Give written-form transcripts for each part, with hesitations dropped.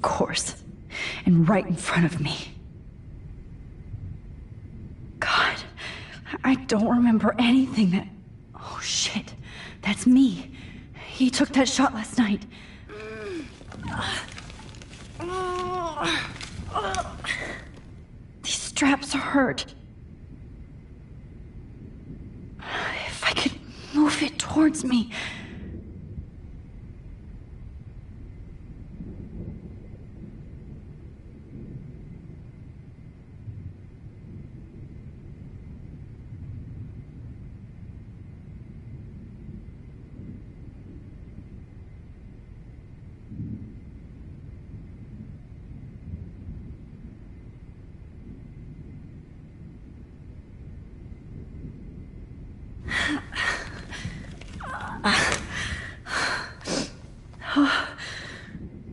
course. And right in front of me. God, I don't remember anything that... Oh shit, that's me. He took that shot last night. These straps hurt. If I could move it towards me...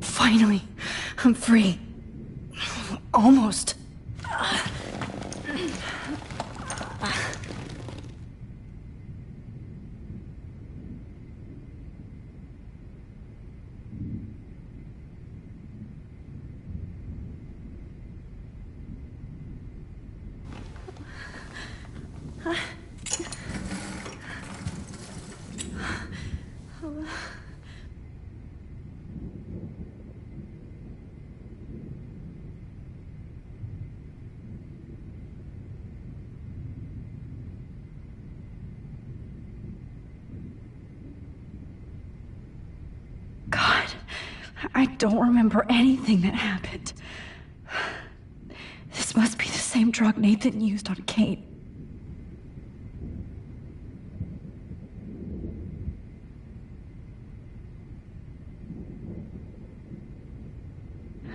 Finally, I'm free. Almost. I don't remember anything that happened. This must be the same drug Nathan used on Kate.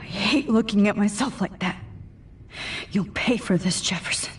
I hate looking at myself like that. You'll pay for this, Jefferson.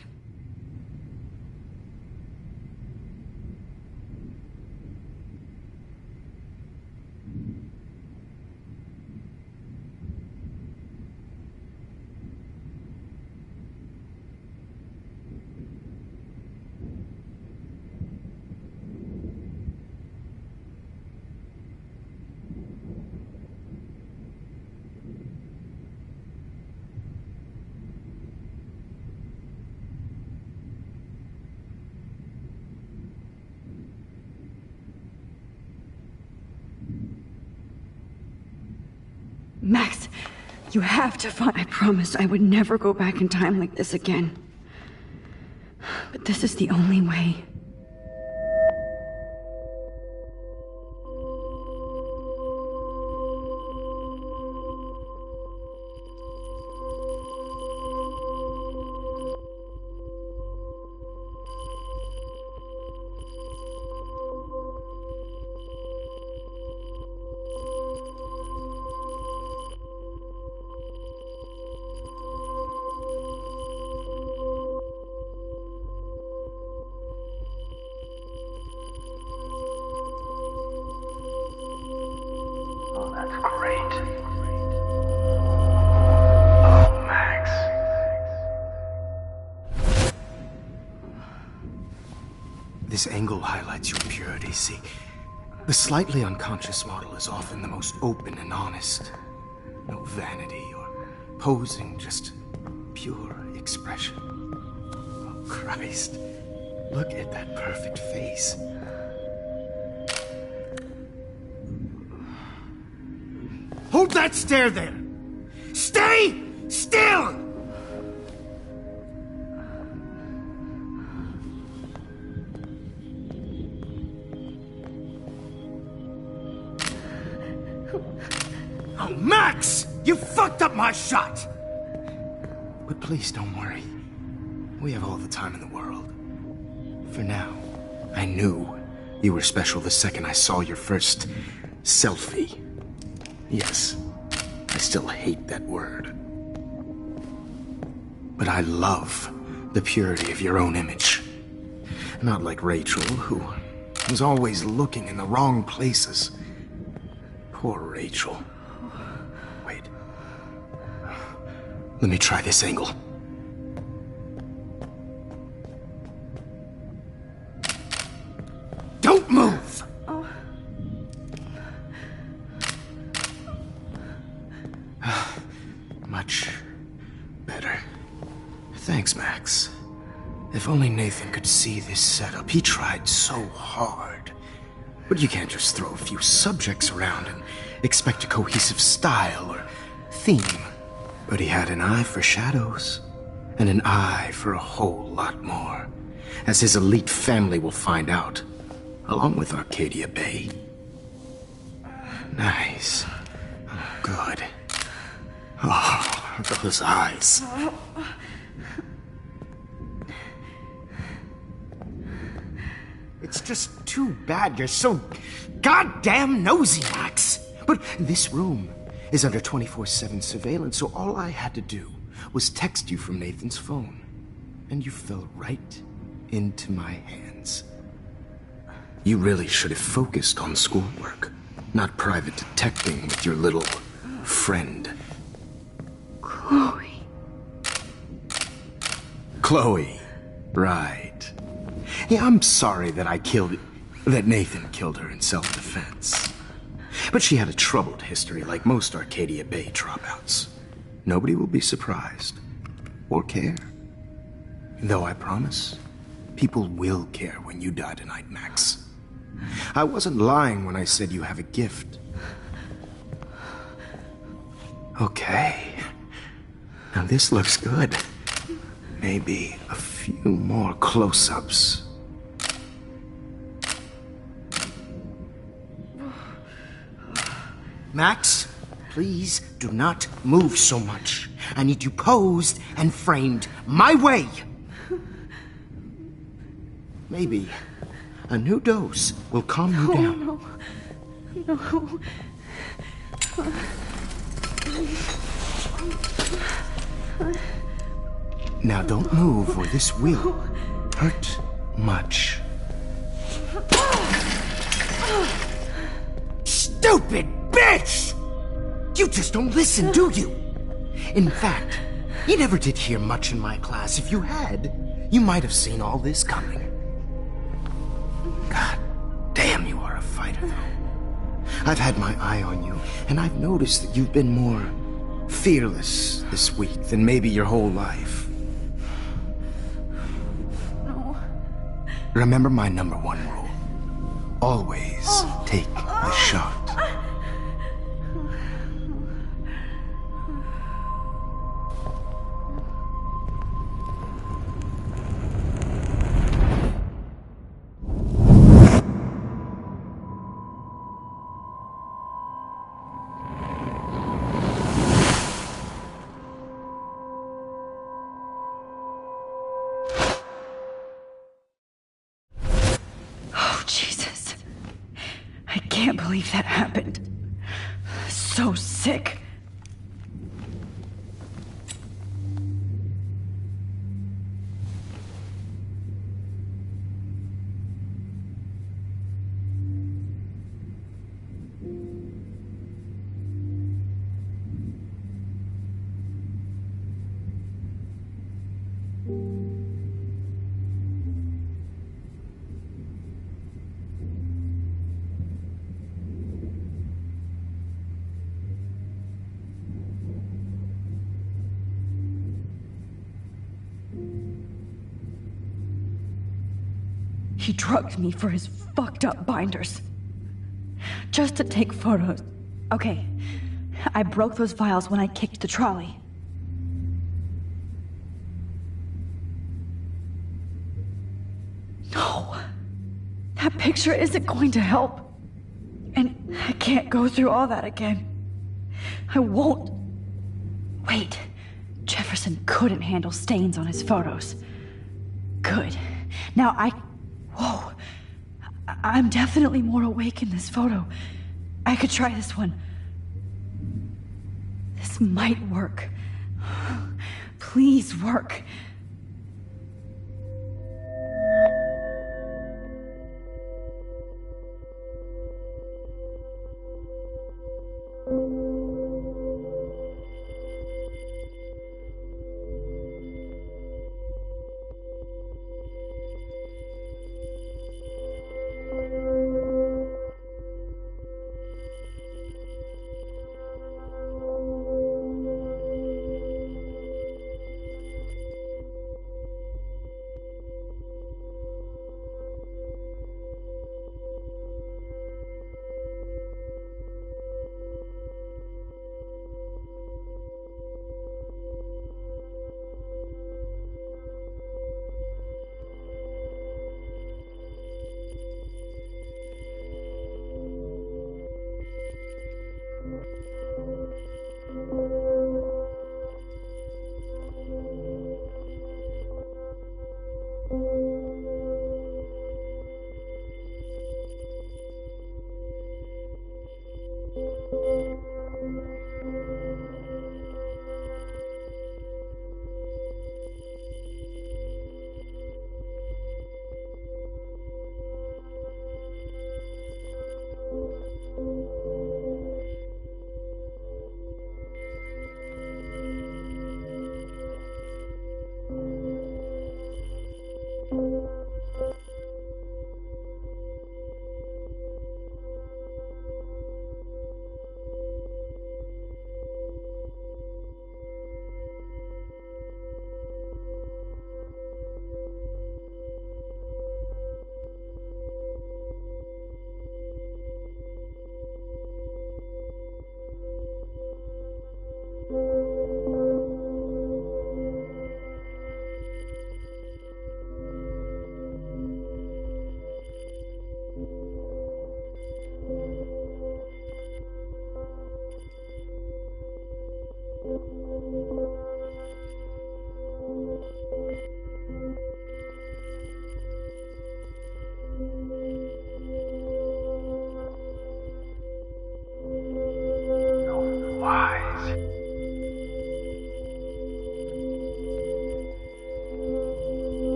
Max, you have to find... I promised I would never go back in time like this again. But this is the only way. This angle highlights your purity, see? The slightly unconscious model is often the most open and honest. No vanity or posing, just pure expression. Oh, Christ. Look at that perfect face. Hold that stare there! Stay still! Oh, Max! You fucked up my shot! But please don't worry. We have all the time in the world. For now, I knew you were special the second I saw your first selfie. Yes, I still hate that word. But I love the purity of your own image. Not like Rachel, who was always looking in the wrong places. Poor Rachel. Wait. Let me try this angle. Don't move! Much better. Thanks, Max. If only Nathan could see this setup. He tried so hard. But you can't just throw a few subjects around and expect a cohesive style or theme. But he had an eye for shadows, and an eye for a whole lot more, as his elite family will find out, along with Arcadia Bay. Nice. Oh, good. Oh, those eyes. It's just too bad you're so goddamn nosy, Max. But this room is under 24/7 surveillance, so all I had to do was text you from Nathan's phone. And you fell right into my hands. You really should have focused on schoolwork, not private detecting with your little friend. Chloe. Chloe. Right. Yeah, I'm sorry that Nathan killed her in self-defense. But she had a troubled history like most Arcadia Bay dropouts. Nobody will be surprised. Or care. Though I promise, people will care when you die tonight, Max. I wasn't lying when I said you have a gift. Okay. Now this looks good. Maybe a few more close-ups. Max, please do not move so much. I need you posed and framed my way. Maybe a new dose will calm you down. No. Now don't move or this will hurt much. Stupid bitch! You just don't listen, do you? In fact, you never did hear much in my class. If you had, you might have seen all this coming. God damn, you are a fighter, though. I've had my eye on you, and I've noticed that you've been more fearless this week than maybe your whole life. No. Remember my #1 rule. Always take the shot. Jesus. I can't believe that happened. So sick. He drugged me for his fucked up binders. Just to take photos. Okay, I broke those files when I kicked the trolley. No. That picture isn't going to help. And I can't go through all that again. I won't. Wait. Jefferson couldn't handle stains on his photos. Good. Now Whoa. I'm definitely more awake in this photo. I could try this one. This might work. Please work.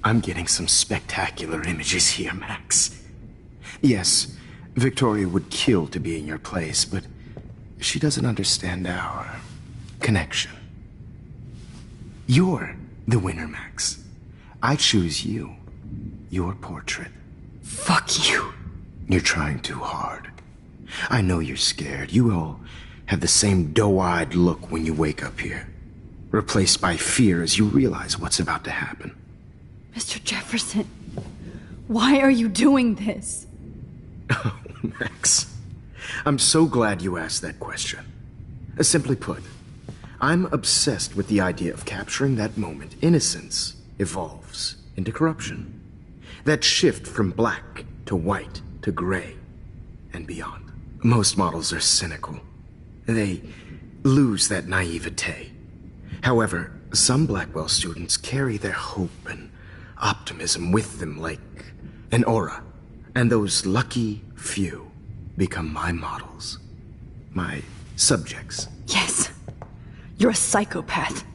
I'm getting some spectacular images here, Max. Yes, Victoria would kill to be in your place, but she doesn't understand our connection. You're the winner, Max. I choose you. Your portrait. Fuck you. You're trying too hard. I know you're scared. You all have the same doe-eyed look when you wake up here, replaced by fear as you realize what's about to happen. Mr. Jefferson, why are you doing this? Oh, Max. I'm so glad you asked that question. Simply put, I'm obsessed with the idea of capturing that moment innocence evolves into corruption. That shift from black to white to gray and beyond. Most models are cynical. They lose that naivete. However, some Blackwell students carry their hope and optimism with them like an aura. And those lucky few become my models. My subjects. Yes. You're a psychopath.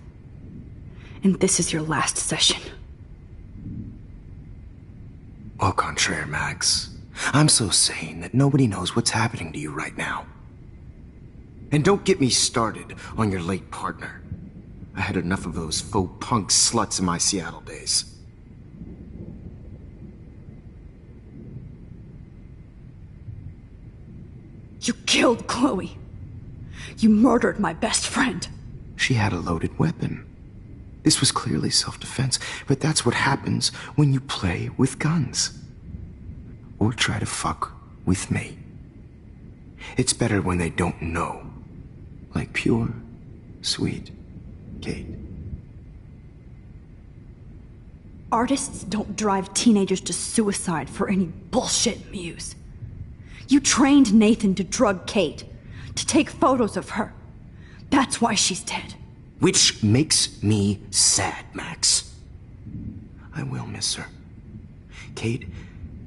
And this is your last session. Au contraire, Max. I'm so sane that nobody knows what's happening to you right now. And don't get me started on your late partner. I had enough of those faux punk sluts in my Seattle days. You killed Chloe. You murdered my best friend. She had a loaded weapon. This was clearly self-defense, but that's what happens when you play with guns. Or try to fuck with me. It's better when they don't know. Like pure, sweet Kate. Artists don't drive teenagers to suicide for any bullshit muse. You trained Nathan to drug Kate, to take photos of her. That's why she's dead. Which makes me sad, Max. I will miss her. Kate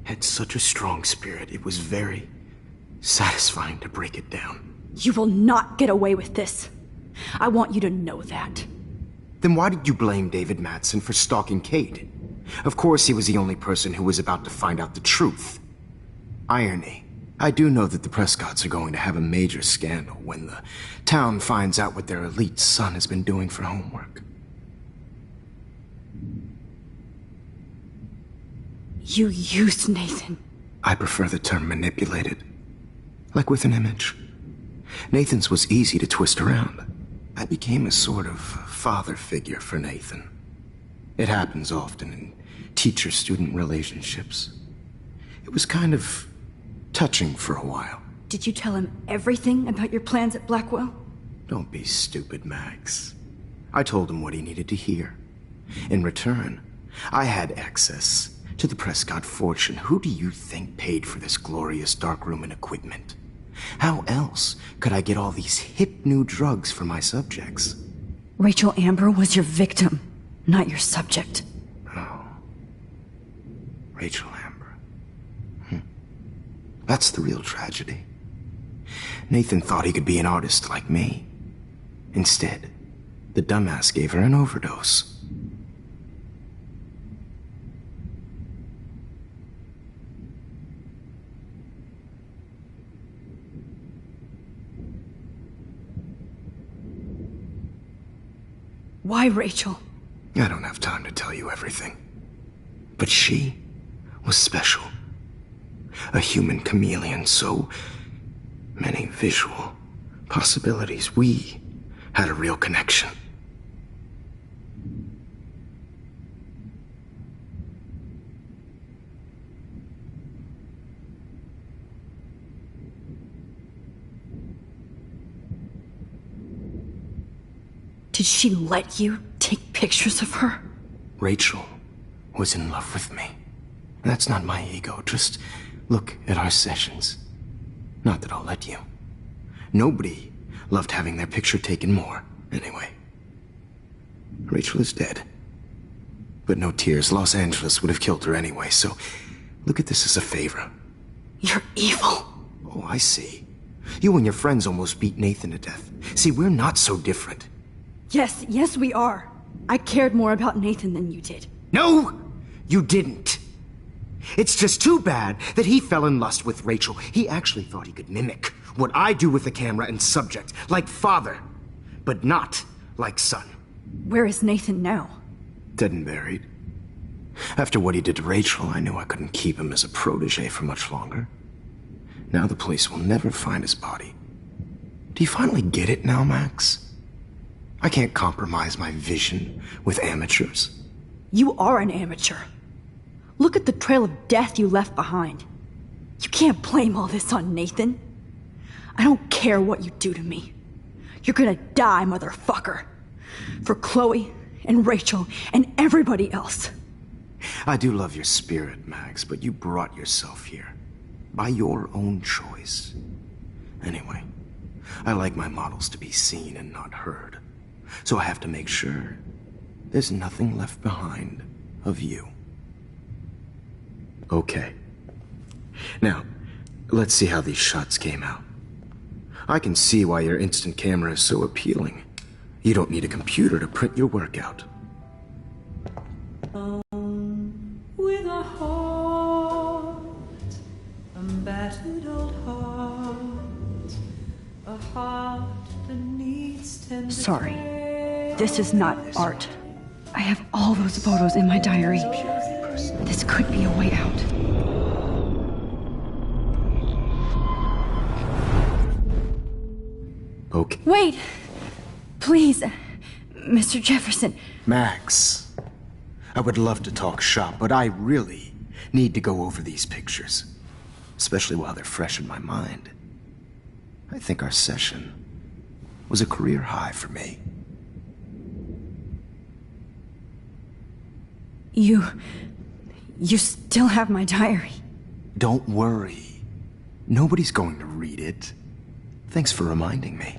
had such a strong spirit, it was very satisfying to break it down. You will not get away with this. I want you to know that. Then why did you blame David Madsen for stalking Kate? Of course he was the only person who was about to find out the truth. Irony. I do know that the Prescotts are going to have a major scandal when the town finds out what their elite son has been doing for homework. You used Nathan. I prefer the term manipulated. Like with an image. Nathan's was easy to twist around. I became a sort of father figure for Nathan. It happens often in teacher-student relationships. It was kind of touching for a while. Did you tell him everything about your plans at Blackwell? Don't be stupid, Max. I told him what he needed to hear. In return, I had access to the Prescott fortune. Who do you think paid for this glorious darkroom and equipment? How else could I get all these hip new drugs for my subjects? Rachel Amber was your victim, not your subject. Oh. Rachel Amber. That's the real tragedy. Nathan thought he could be an artist like me. Instead, the dumbass gave her an overdose. Why Rachel? I don't have time to tell you everything. But she was special. A human chameleon, so many visual possibilities. We had a real connection. Did she let you take pictures of her? Rachel was in love with me. That's not my ego. Just look at our sessions. Not that I'll let you. Nobody loved having their picture taken more, anyway. Rachel is dead. But no tears. Los Angeles would have killed her anyway, so look at this as a favor. You're evil. Oh, I see. You and your friends almost beat Nathan to death. See, we're not so different. Yes, we are. I cared more about Nathan than you did. No, you didn't. It's just too bad that he fell in lust with Rachel. He actually thought he could mimic what I do with the camera and subject, like father, but not like son. Where is Nathan now? Dead and buried. After what he did to Rachel, I knew I couldn't keep him as a protege for much longer. Now the police will never find his body. Do you finally get it now, Max? I can't compromise my vision with amateurs. You are an amateur. Look at the trail of death you left behind. You can't blame all this on Nathan. I don't care what you do to me. You're gonna die, motherfucker. For Chloe and Rachel and everybody else. I do love your spirit, Max, but you brought yourself here. By your own choice. Anyway, I like my models to be seen and not heard. So I have to make sure there's nothing left behind of you. Okay. Now, let's see how these shots came out. I can see why your instant camera is so appealing. You don't need a computer to print your work out. With a heart, a battered old heart, a heart that needs tender Sorry. care. This is not art. I have all those photos in my diary. This could be a way out. Okay. Wait! Please, Mr. Jefferson. Max, I would love to talk shop, but I really need to go over these pictures. Especially while they're fresh in my mind. I think our session was a career high for me. You still have my diary. Don't worry. Nobody's going to read it. Thanks for reminding me.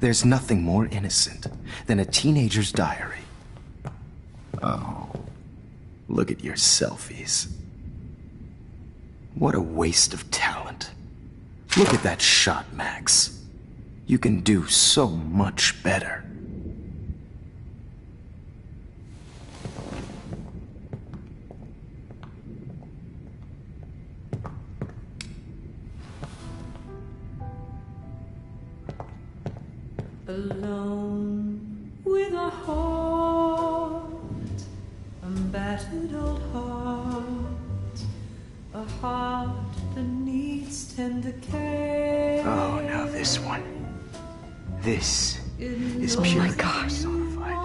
There's nothing more innocent than a teenager's diary. Oh, look at your selfies. What a waste of talent. Look at that shot, Max. You can do so much better. Alone with a heart, a battered old heart, a heart that needs tender care. Oh, now this one. This is Oh pure my God. personified.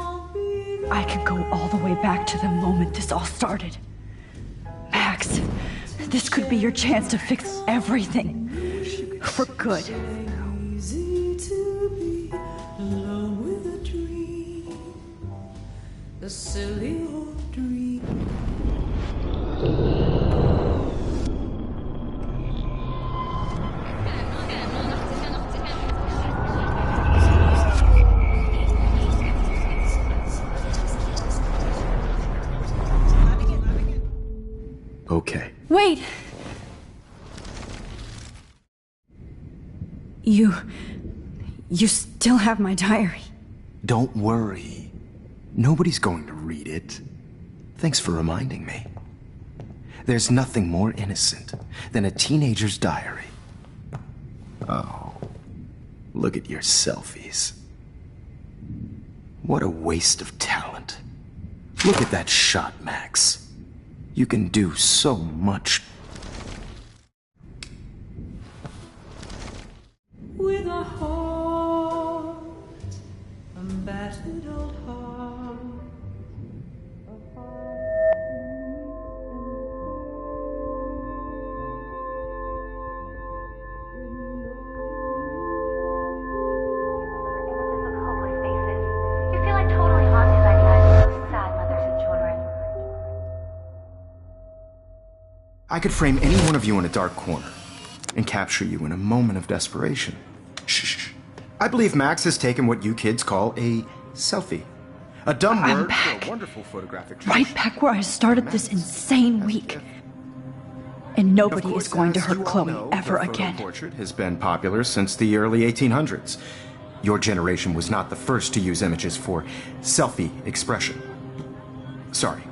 I can go all the way back to the moment this all started. Max, this could be your chance to fix everything. For good. Easy to be alone with a dream, a silly old dream. Okay. Wait! You still have my diary. Don't worry. Nobody's going to read it. Thanks for reminding me. There's nothing more innocent than a teenager's diary. Oh, look at your selfies. What a waste of talent. Look at that shot, Max. You can do so much. With a heart, a battered old heart, a Hopeless faces. I could frame any one of you in a dark corner and capture you in a moment of desperation. Shh. I believe Max has taken what you kids call a selfie. A dumb word for a wonderful photographic tradition. Right back where I started this insane week. And nobody is going to hurt Chloe ever again. The portrait has been popular since the early 1800s. Your generation was not the first to use images for selfie expression. Sorry,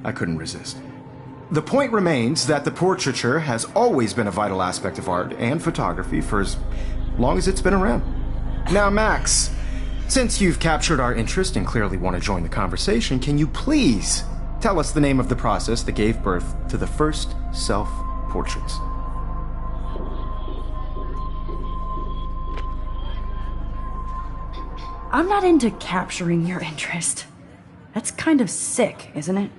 I couldn't resist. The point remains that the portraiture has always been a vital aspect of art and photography for as long as it's been around. Now, Max, since you've captured our interest and clearly want to join the conversation, can you please tell us the name of the process that gave birth to the first self-portraits? I'm not into capturing your interest. That's kind of sick, isn't it?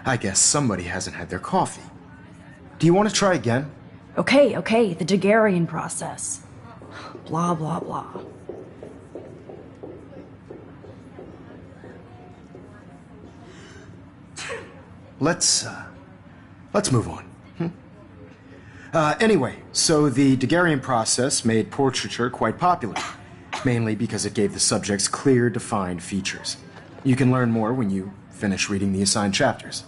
I guess somebody hasn't had their coffee. Do you want to try again? Okay, the Daguerrean process. Blah, blah, blah. Let's move on. Anyway, so the Daguerrean process made portraiture quite popular, mainly because it gave the subjects clear, defined features. You can learn more when you finish reading the assigned chapters.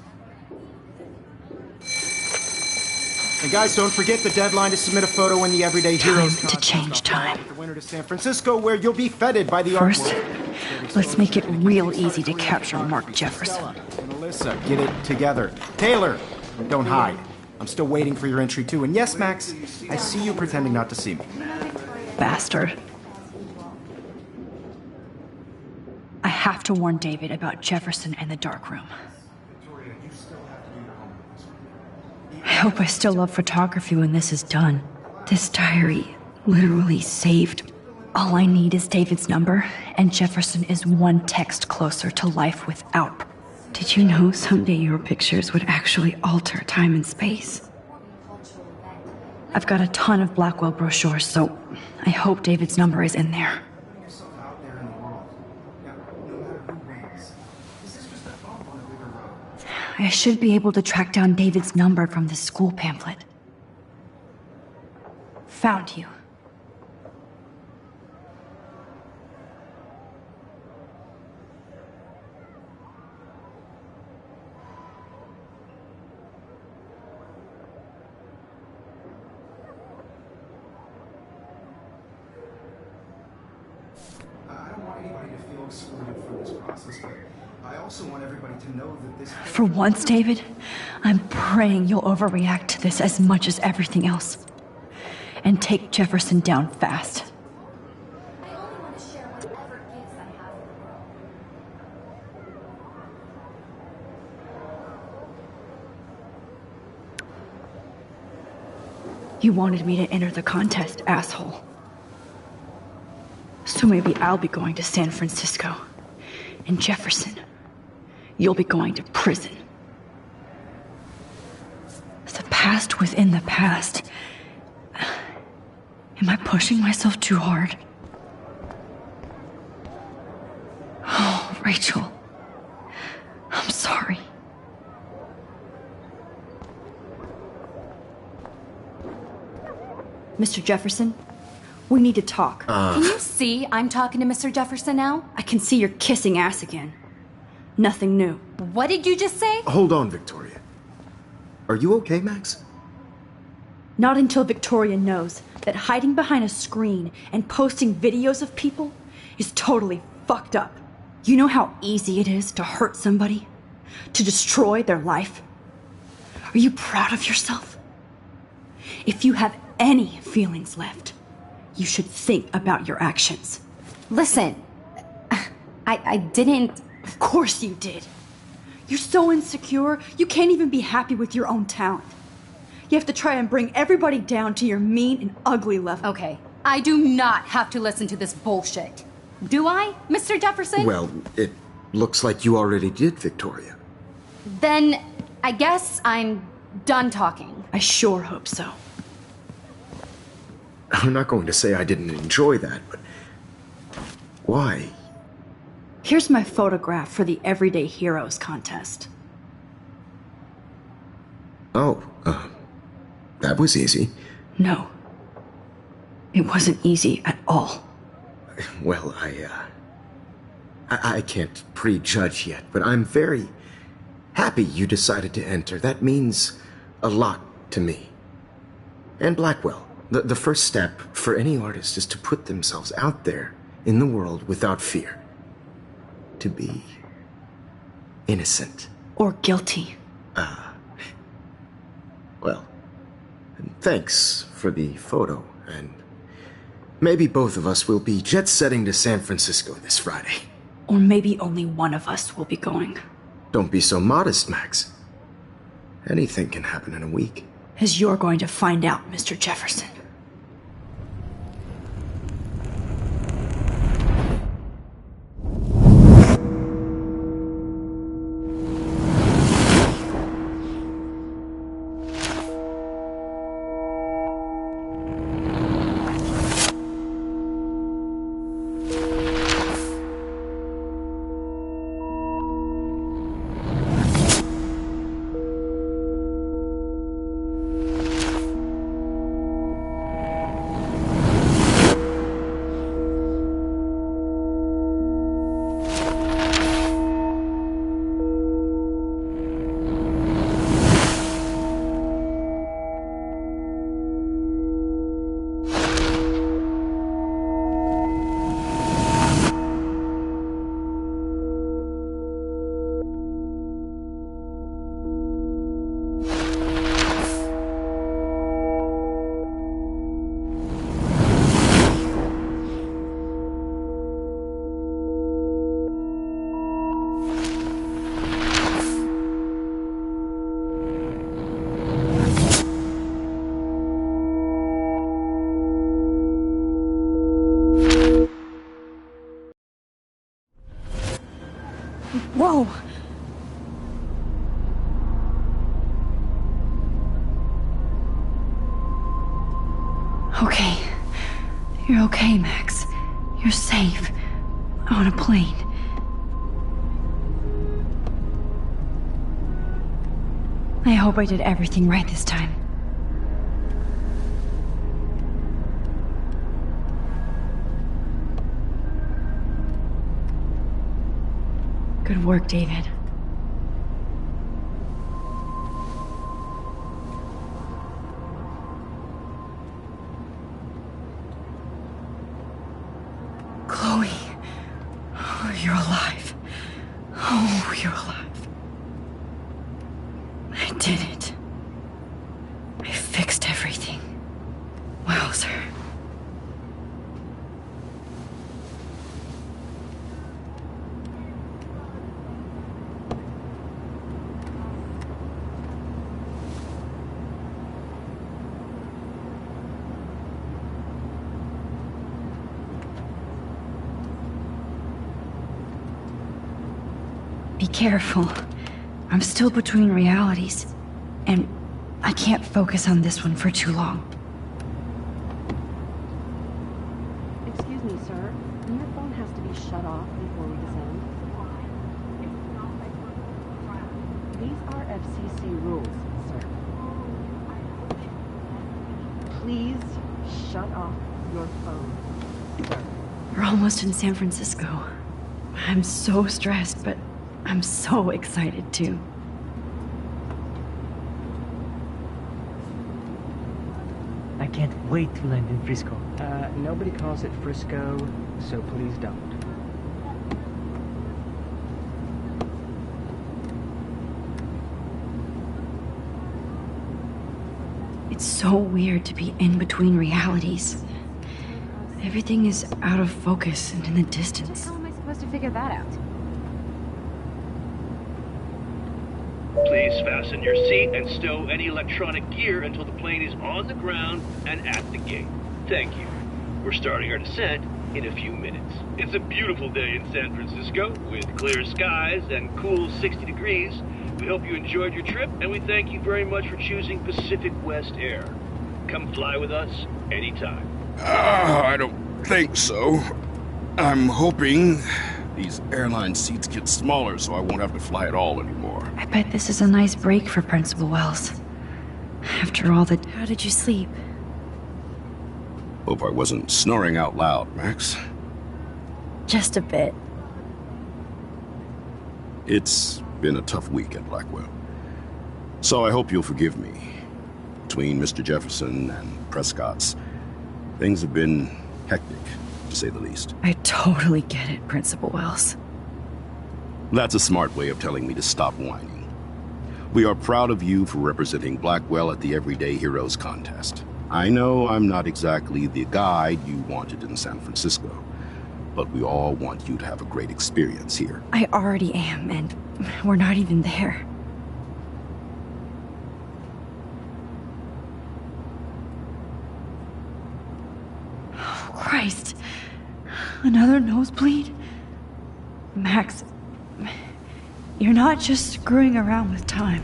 And guys, don't forget the deadline to submit a photo in the Everyday Heroes Time to change time. The winner to San Francisco, where you'll be feted by the First, artwork. let's make it real easy to capture Mark Jefferson. And Alyssa, get it together. Taylor, don't hide. I'm still waiting for your entry too. And yes, Max, I see you pretending not to see me. Bastard. I have to warn David about Jefferson and the dark room. I hope I still love photography when this is done. This diary literally saved. All I need is David's number, and Jefferson is one text closer to life without. Did you know someday your pictures would actually alter time and space? I've got a ton of Blackwell brochures, so I hope David's number is in there. I should be able to track down David's number from the school pamphlet. Found you. I don't want anybody to feel excluded from this process, but I also want everybody to know that this... For once, David, I'm praying you'll overreact to this as much as everything else. And take Jefferson down fast. I only want to share whatever gifts I have in the world. You wanted me to enter the contest, asshole. So maybe I'll be going to San Francisco. And Jefferson, you'll be going to prison. The past within the past. Am I pushing myself too hard? Oh, Rachel. I'm sorry. Mr. Jefferson, we need to talk. Can you see I'm talking to Mr. Jefferson now? I can see you're kissing ass again. Nothing new. What did you just say? Hold on, Victoria. Are you okay, Max? Not until Victoria knows that hiding behind a screen and posting videos of people is totally fucked up. You know how easy it is to hurt somebody? To destroy their life? Are you proud of yourself? If you have any feelings left, you should think about your actions. Listen, I didn't... Of course you did. You're so insecure, you can't even be happy with your own talent. You have to try and bring everybody down to your mean and ugly level. Okay, I do not have to listen to this bullshit. Do I, Mr. Jefferson? Well, it looks like you already did, Victoria. Then I guess I'm done talking. I sure hope so. I'm not going to say I didn't enjoy that, but... why? Here's my photograph for the Everyday Heroes contest. Oh, that was easy. No. It wasn't easy at all. Well, I can't prejudge yet, but I'm very happy you decided to enter. That means a lot to me. And Blackwell. The first step for any artist is to put themselves out there in the world without fear. To be innocent. Or guilty. Well, thanks for the photo, and maybe both of us will be jet-setting to San Francisco this Friday. Or maybe only one of us will be going. Don't be so modest, Max. Anything can happen in a week. As you're going to find out, Mr. Jefferson. Whoa! Okay. You're okay, Max. You're safe. On a plane. I hope I did everything right this time. Good work, David. Chloe. Oh, you're alive. Oh, you're alive. I did it. I fixed everything. Wowzer. Be careful. I'm still between realities, and I can't focus on this one for too long. Excuse me, sir. Your phone has to be shut off before we descend. These are FCC rules, sir. Please shut off your phone, sir. We're almost in San Francisco. I'm so stressed, but I'm so excited too. I can't wait to land in Frisco. Nobody calls it Frisco, so please don't. It's so weird to be in between realities. Everything is out of focus and in the distance. How am I supposed to figure that out? Please fasten your seat and stow any electronic gear until the plane is on the ground and at the gate. Thank you. We're starting our descent in a few minutes. It's a beautiful day in San Francisco with clear skies and cool 60 degrees. We hope you enjoyed your trip, and we thank you very much for choosing Pacific West Air. Come fly with us anytime. I don't think so. I'm hoping these airline seats get smaller so I won't have to fly at all anymore. I bet this is a nice break for Principal Wells. After all that, how did you sleep? Hope I wasn't snoring out loud, Max. Just a bit. It's been a tough week at Blackwell. So I hope you'll forgive me. Between Mr. Jefferson and Prescott's, things have been hectic, to say the least. I totally get it, Principal Wells. That's a smart way of telling me to stop whining. We are proud of you for representing Blackwell at the Everyday Heroes contest. I know I'm not exactly the guide you wanted in San Francisco, but we all want you to have a great experience here. I already am, and we're not even there. Oh, Christ. Another nosebleed? Max, you're not just screwing around with time.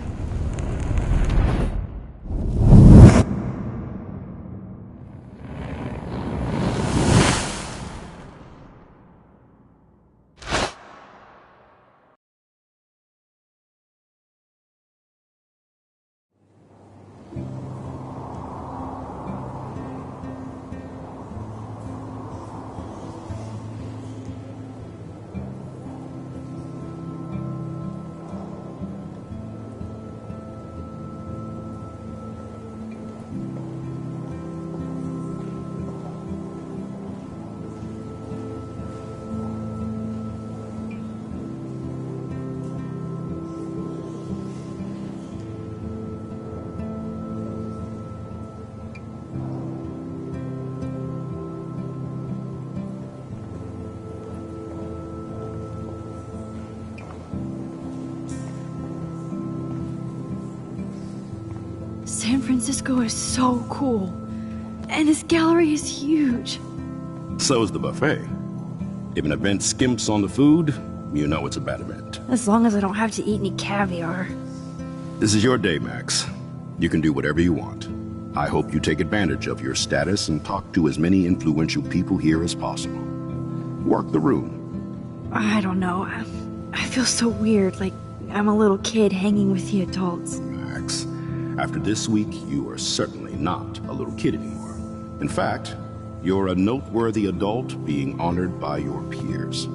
San Francisco is so cool. And this gallery is huge. So is the buffet. If an event skimps on the food, you know it's a bad event. As long as I don't have to eat any caviar. This is your day, Max. You can do whatever you want. I hope you take advantage of your status and talk to as many influential people here as possible. Work the room. I don't know. I feel so weird, like I'm a little kid hanging with the adults. Max, after this week, you are certainly not a little kid anymore. In fact, you're a noteworthy adult being honored by your peers.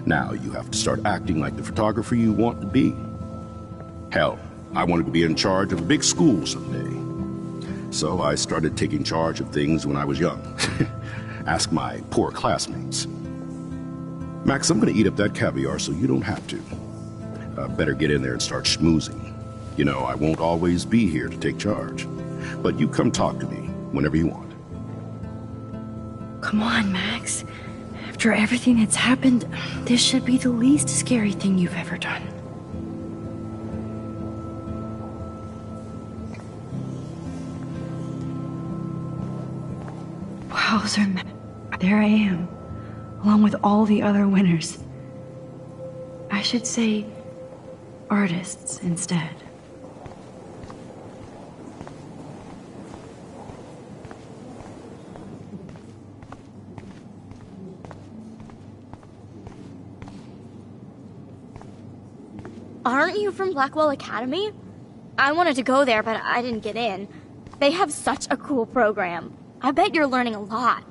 Now you have to start acting like the photographer you want to be. Hell, I wanted to be in charge of a big school someday. So I started taking charge of things when I was young. Ask my poor classmates. Max, I'm gonna eat up that caviar so you don't have to. Better get in there and start schmoozing. You know, I won't always be here to take charge. But you come talk to me whenever you want. Come on, Max. After everything that's happened, this should be the least scary thing you've ever done. Wowzer, there I am, along with all the other winners. I should say artists instead. Aren't you from Blackwell Academy? I wanted to go there, but I didn't get in. They have such a cool program. I bet you're learning a lot.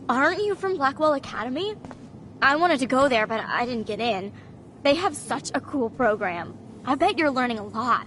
Aren't you from Blackwell Academy? I wanted to go there, but I didn't get in. They have such a cool program. I bet you're learning a lot.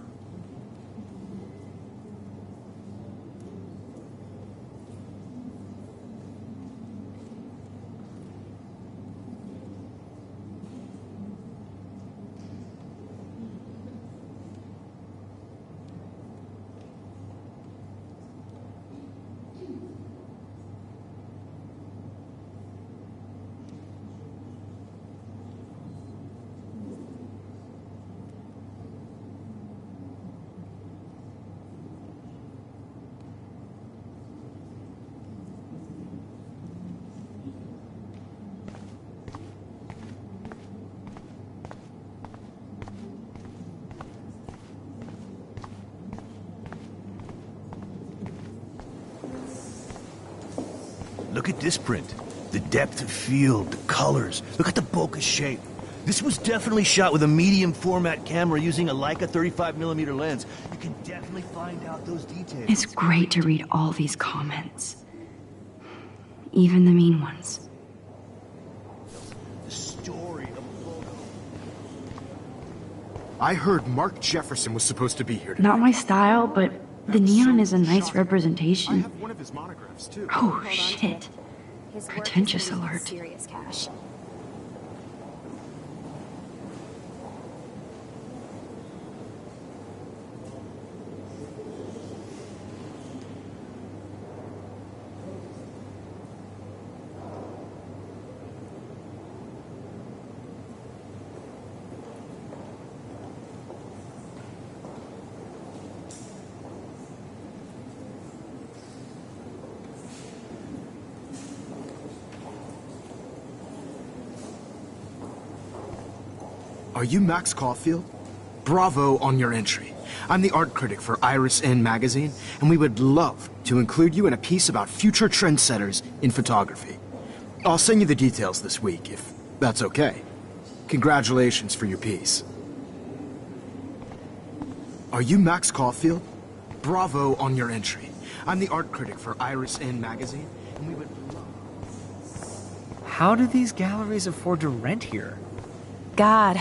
Look at this print. The depth of field, the colors. Look at the bokeh shape. This was definitely shot with a medium format camera using a Leica 35mm lens. You can definitely find out those details. It's great to read all these comments. Even the mean ones. The story of a photo. I heard Mark Jefferson was supposed to be here today. Not my style, but the neon is a nice I representation. have one of his monographs, too. Oh, shit. His work Pretentious is losing alert. Serious cash. Are you Max Caulfield? Bravo on your entry. I'm the art critic for Iris N magazine, and we would love to include you in a piece about future trendsetters in photography. I'll send you the details this week, if that's okay. Congratulations for your piece. Are you Max Caulfield? Bravo on your entry. I'm the art critic for Iris N magazine, and we would love... How do these galleries afford to rent here? God,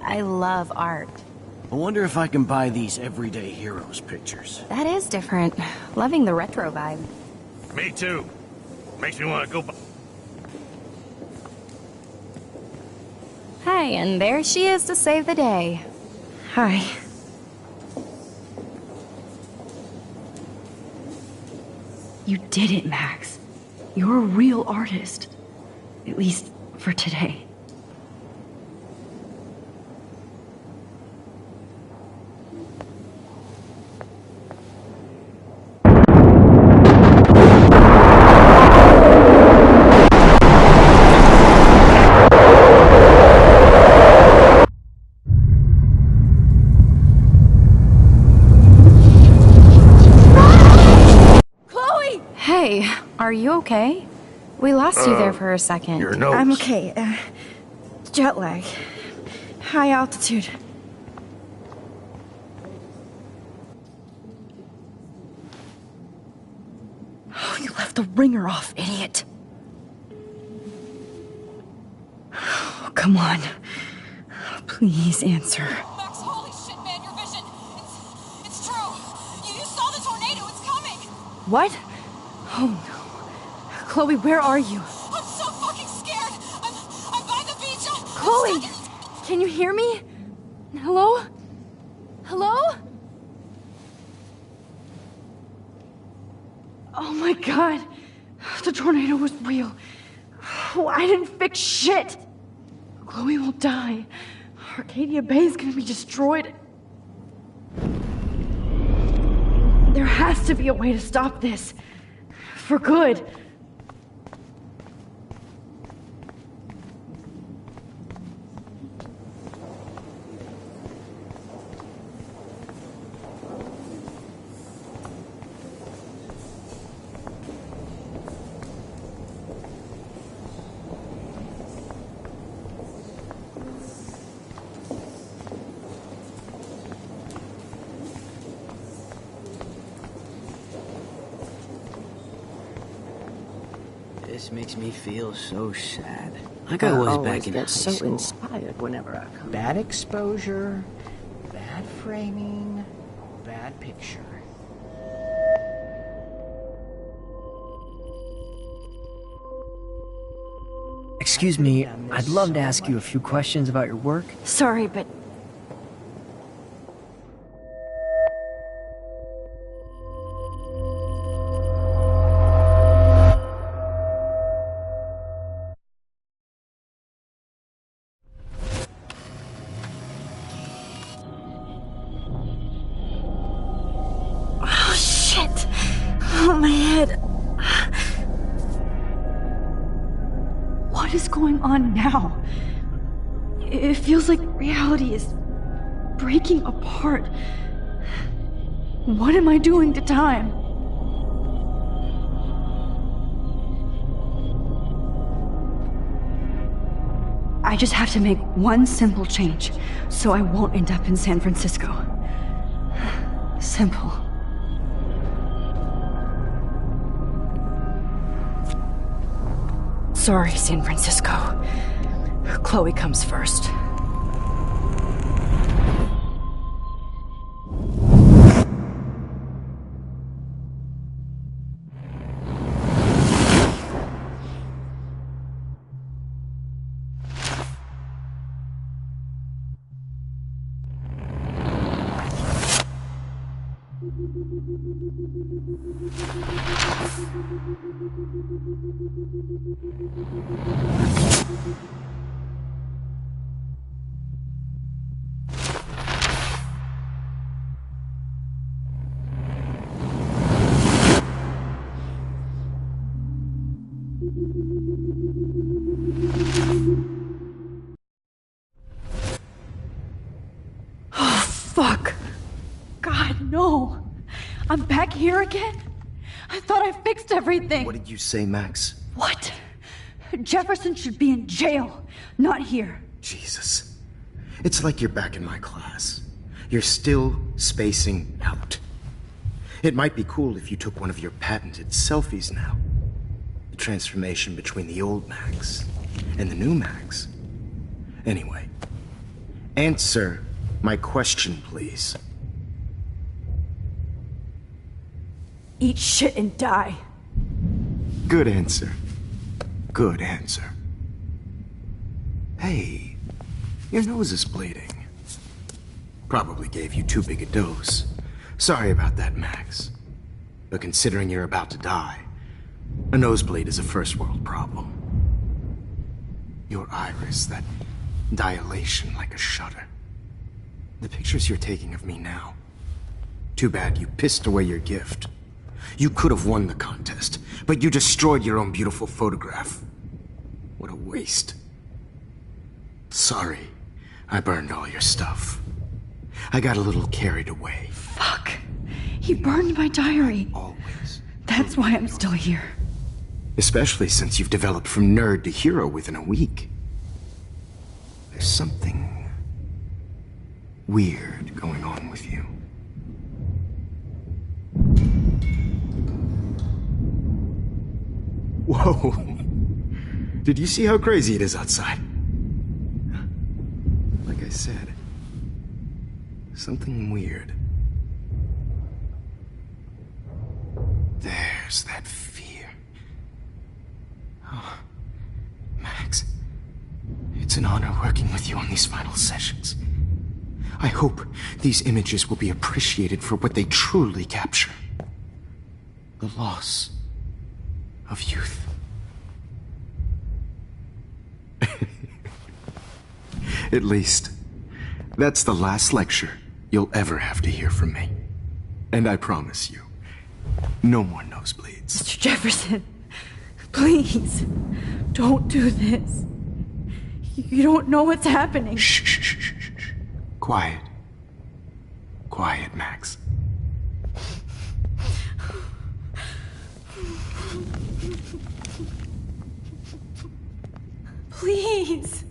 I love art. I wonder if I can buy these everyday heroes pictures. That is different. Loving the retro vibe. Me too. Makes me want to go buy. Hey, and there she is to save the day. Hi. You did it, Max. You're a real artist. At least for today. Hey, are you okay? We lost you there for a second. Your nose. I'm okay. Jet lag. High altitude. Oh, you left the ringer off, idiot. Oh, come on. Please answer. Max, holy shit, man, your vision. It's true. You saw the tornado. It's coming. What? Oh no. Chloe, where are you? I'm so fucking scared. I'm by the beach. Chloe! Can you hear me? Hello? Hello? Oh my god. The tornado was real. Oh, I didn't fix shit. Chloe will die. Arcadia Bay is gonna be destroyed. There has to be a way to stop this. For good. This makes me feel so sad. Like I was back in high so school. inspired whenever I come. Bad exposure, bad framing, bad picture. Excuse me, I'd love to ask you a few questions about your work. Sorry, but my head. What is going on now? It feels like reality is breaking apart. What am I doing to time? I just have to make one simple change, so I won't end up in San Francisco. Simple. Sorry, San Francisco. Chloe comes first. Oh, fuck. God, no. I'm back here again? I thought I fixed everything. What did you say, Max? What? Jefferson should be in jail, not here. Jesus. It's like you're back in my class. You're still spacing out. It might be cool if you took one of your patented selfies now. The transformation between the old Max and the new Max. Anyway, answer my question, please. Eat shit and die. Good answer. Good answer. Hey, your nose is bleeding. Probably gave you too big a dose. Sorry about that, Max. But considering you're about to die, a nosebleed is a first world problem. Your iris, that dilation like a shutter. The pictures you're taking of me now. Too bad you pissed away your gift. You could have won the contest, but you destroyed your own beautiful photograph. What a waste. Sorry, I burned all your stuff. I got a little carried away. Fuck. He burned my diary. Always. That's why I'm still here. Especially since you've developed from nerd to hero within a week. There's something weird going on with you. Whoa. Did you see how crazy it is outside? Like I said, something weird. There's that fear. Oh, Max, it's an honor working with you on these final sessions. I hope these images will be appreciated for what they truly capture. The loss of youth. At least, that's the last lecture you'll ever have to hear from me. And I promise you, no more nosebleeds. Mr. Jefferson, please, don't do this. You don't know what's happening. Shh, shh, shh, shh, shh. Quiet. Quiet, Max. Please,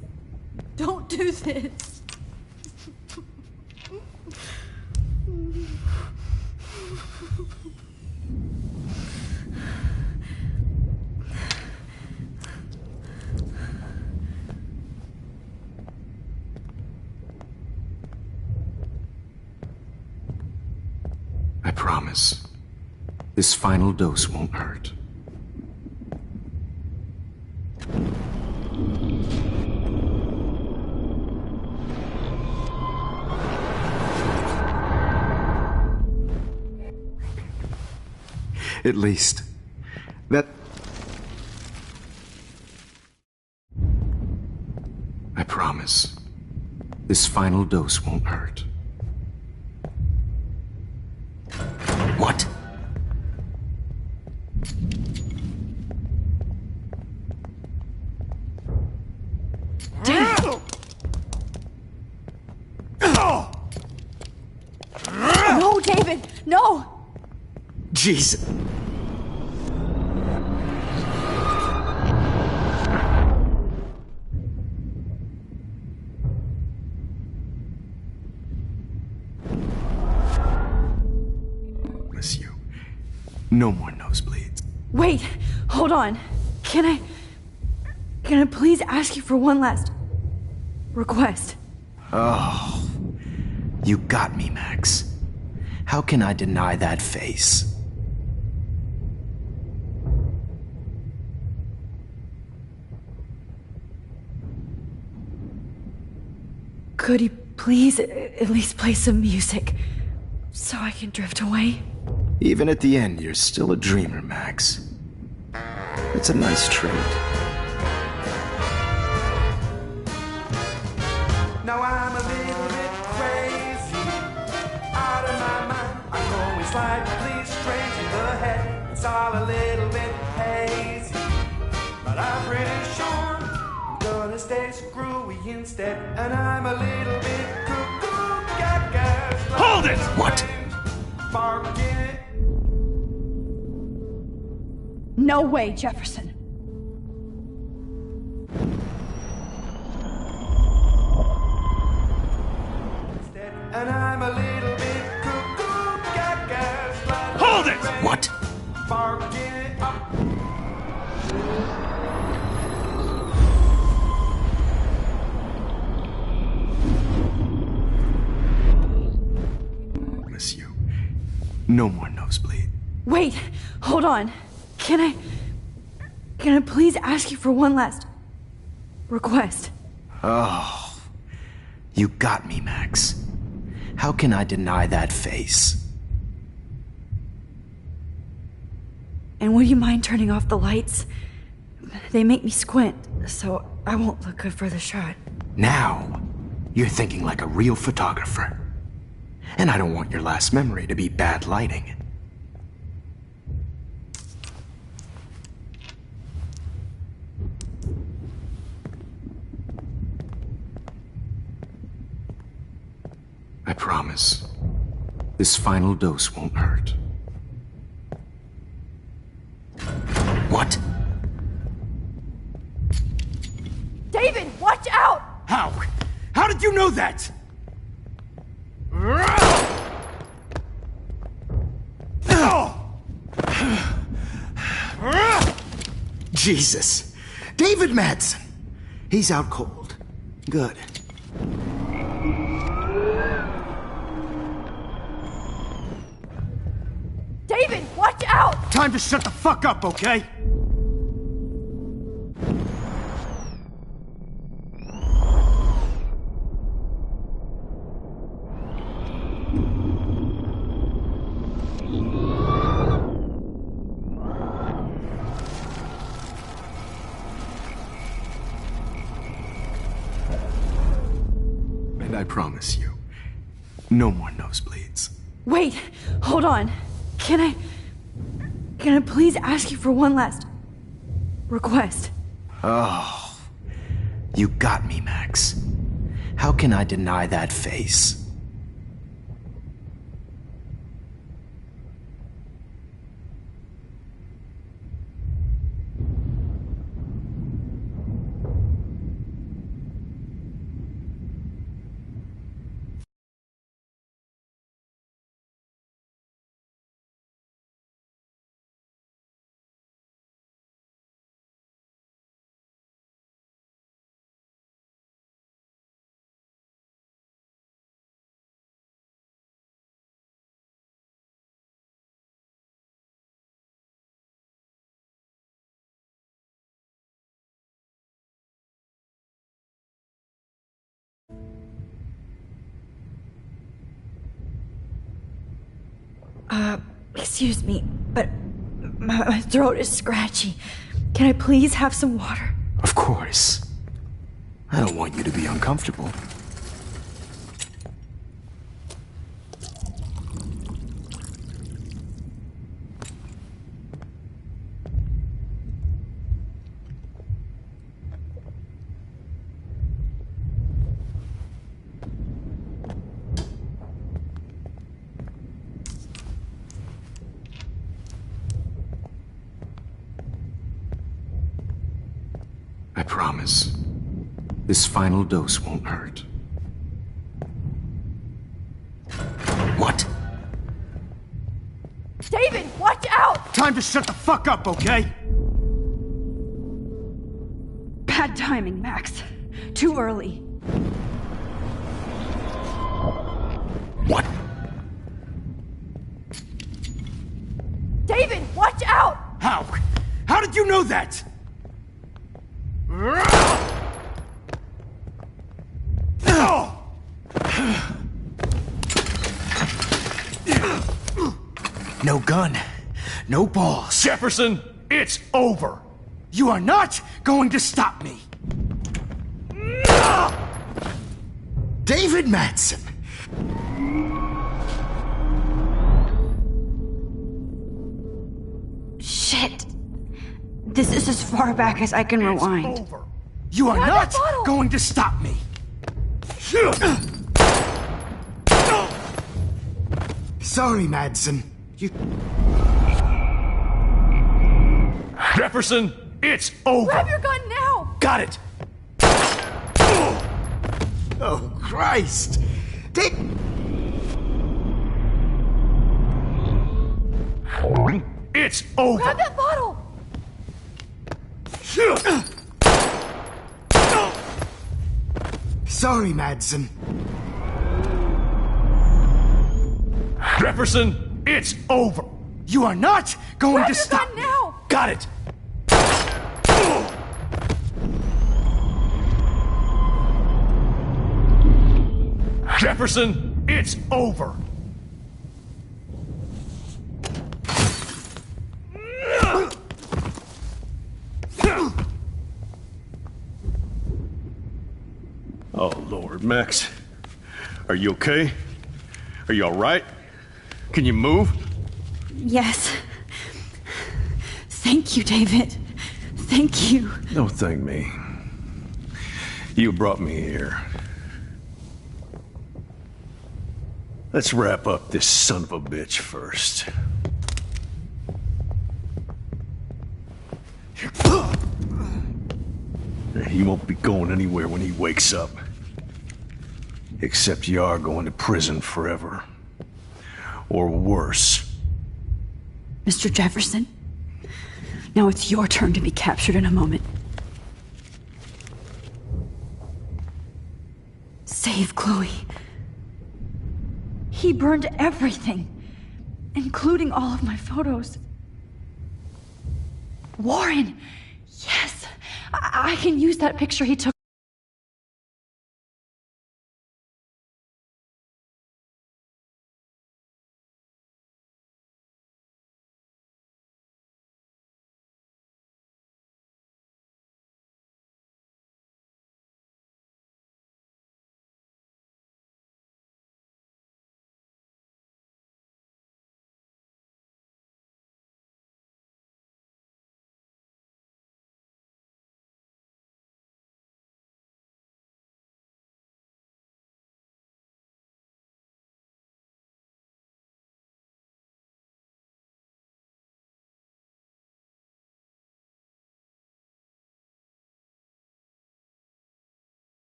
don't do this. I promise, this final dose won't hurt. At least, that... I promise, this final dose won't hurt. What? Damn! No, David! No! Jesus. No more nosebleeds. Wait, hold on. Can I please ask you for one last request? Oh, you got me, Max. How can I deny that face? Could you please at least play some music so I can drift away? Even at the end, you're still a dreamer, Max. It's a nice trait. Now I'm a little bit crazy, out of my mind. I'm going slightly strange in the head. It's all a little bit hazy, but I'm pretty sure I'm gonna stay screwy instead. And I'm a little bit cuckoo, gaga. Hold it! What? Barking. No way, Jefferson. And I'm a little bit cuckoo, gaga. Hold it! What? Barking up. Miss you. No more nosebleed. Wait, hold on. Can I please ask you for one last request? Oh, you got me, Max. How can I deny that face? And would you mind turning off the lights? They make me squint, so I won't look good for the shot. Now, you're thinking like a real photographer. And I don't want your last memory to be bad lighting. I promise, this final dose won't hurt. What? David, watch out! How? How did you know that? Jesus. David Madsen. He's out cold. Good. David, watch out! Time to shut the fuck up, okay? And I promise you, no more nosebleeds. Wait, hold on. Can I please ask you for one last request? Oh, you got me, Max. How can I deny that face? Excuse me, but my throat is scratchy. Can I please have some water? Of course. I don't want you to be uncomfortable. I promise, this final dose won't hurt. What? David, watch out! time to shut the fuck up, okay? Bad timing, Max. Too early. What? David, watch out! How? How did you know that? No gun. No balls. Jefferson, it's over. You are not going to stop me. David Madsen. Shit. This is as far back as I can rewind. Over. You are not going to stop me. Sorry, Madsen. You... Jefferson, it's over. Grab your gun now! Got it. Oh, Christ. Take... It's over. Grab that bottle! Sorry, Madsen. Jefferson, it's over. You are not going Grab to your stop gun me. now! Got it. Jefferson, it's over. Oh, Lord, Max. Are you okay? Are you all right? Can you move? Yes. Thank you, David. Thank you. Don't thank me. You brought me here. Let's wrap up this son of a bitch first. He won't be going anywhere when he wakes up. Except you are going to prison forever. Or worse. Mr. Jefferson, now it's your turn to be captured in a moment. Save Chloe. He burned everything, including all of my photos. Warren! Yes! I can use that picture he took.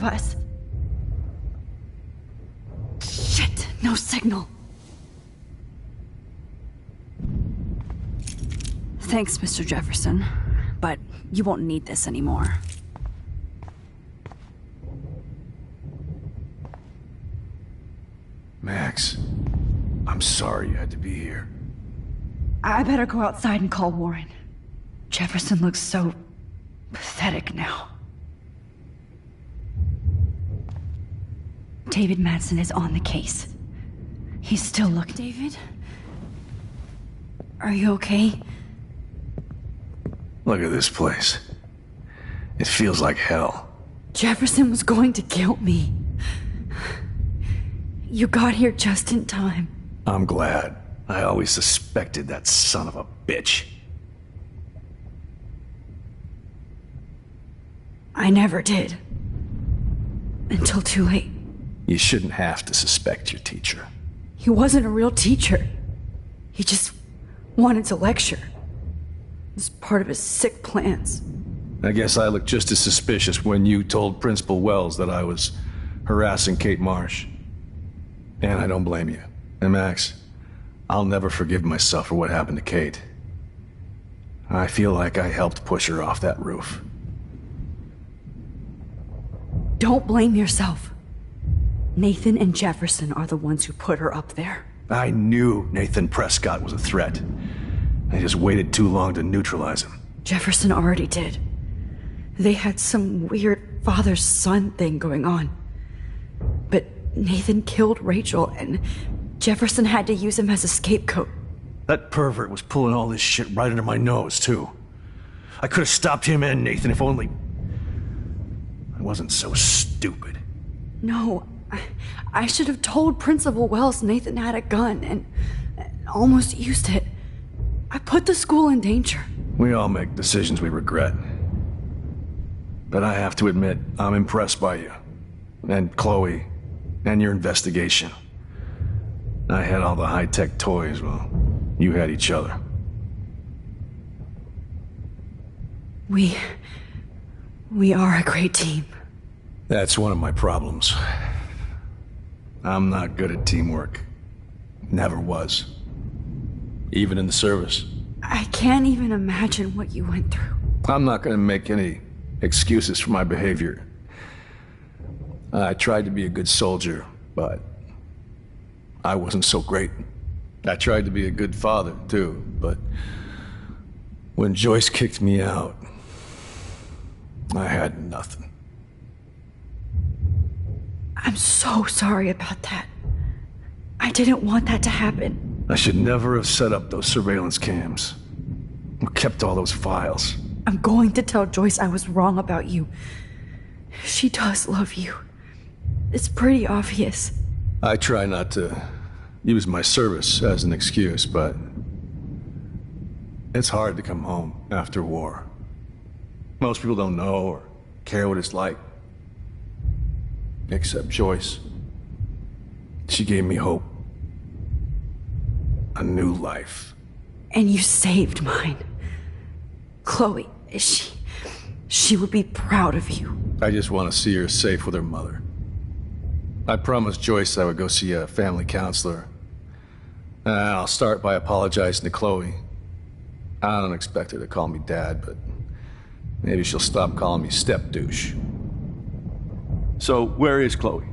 Us. Shit, no signal. Thanks, Mr. Jefferson, but you won't need this anymore. Max, I'm sorry you had to be here. I better go outside and call Warren. Jefferson looks so pathetic now. David Madsen is on the case. He's still looking. David? Are you okay? Look at this place. It feels like hell. Jefferson was going to kill me. You got here just in time. I'm glad. I always suspected that son of a bitch. I never did. Until too late. You shouldn't have to suspect your teacher. He wasn't a real teacher. He just wanted to lecture. It was part of his sick plans. I guess I looked just as suspicious when you told Principal Wells that I was harassing Kate Marsh. And I don't blame you. And Max, I'll never forgive myself for what happened to Kate. I feel like I helped push her off that roof. Don't blame yourself. Nathan and Jefferson are the ones who put her up there. I knew Nathan Prescott was a threat. I just waited too long to neutralize him. Jefferson already did. They had some weird father-son thing going on. But Nathan killed Rachel, and Jefferson had to use him as a scapegoat. That pervert was pulling all this shit right under my nose, too. I could have stopped him and Nathan if only I wasn't so stupid. No, I should have told Principal Wells Nathan had a gun and almost used it. I put the school in danger. We all make decisions we regret. But I have to admit, I'm impressed by you. And Chloe. And your investigation. I had all the high-tech toys, well, you had each other. We are a great team. That's one of my problems. I'm not good at teamwork. Never was. Even in the service. I can't even imagine what you went through. I'm not gonna make any excuses for my behavior. I tried to be a good soldier, but I wasn't so great. I tried to be a good father, too, but when Joyce kicked me out, I had nothing. I'm so sorry about that. I didn't want that to happen. I should never have set up those surveillance cams. Or kept all those files. I'm going to tell Joyce I was wrong about you. She does love you. It's pretty obvious. I try not to use my service as an excuse, but it's hard to come home after war. Most people don't know or care what it's like. Except Joyce. She gave me hope. A new life. And you saved mine. Chloe, she would be proud of you. I just want to see her safe with her mother. I promised Joyce I would go see a family counselor. I'll start by apologizing to Chloe. I don't expect her to call me Dad, but maybe she'll stop calling me step douche. So, where is Chloe?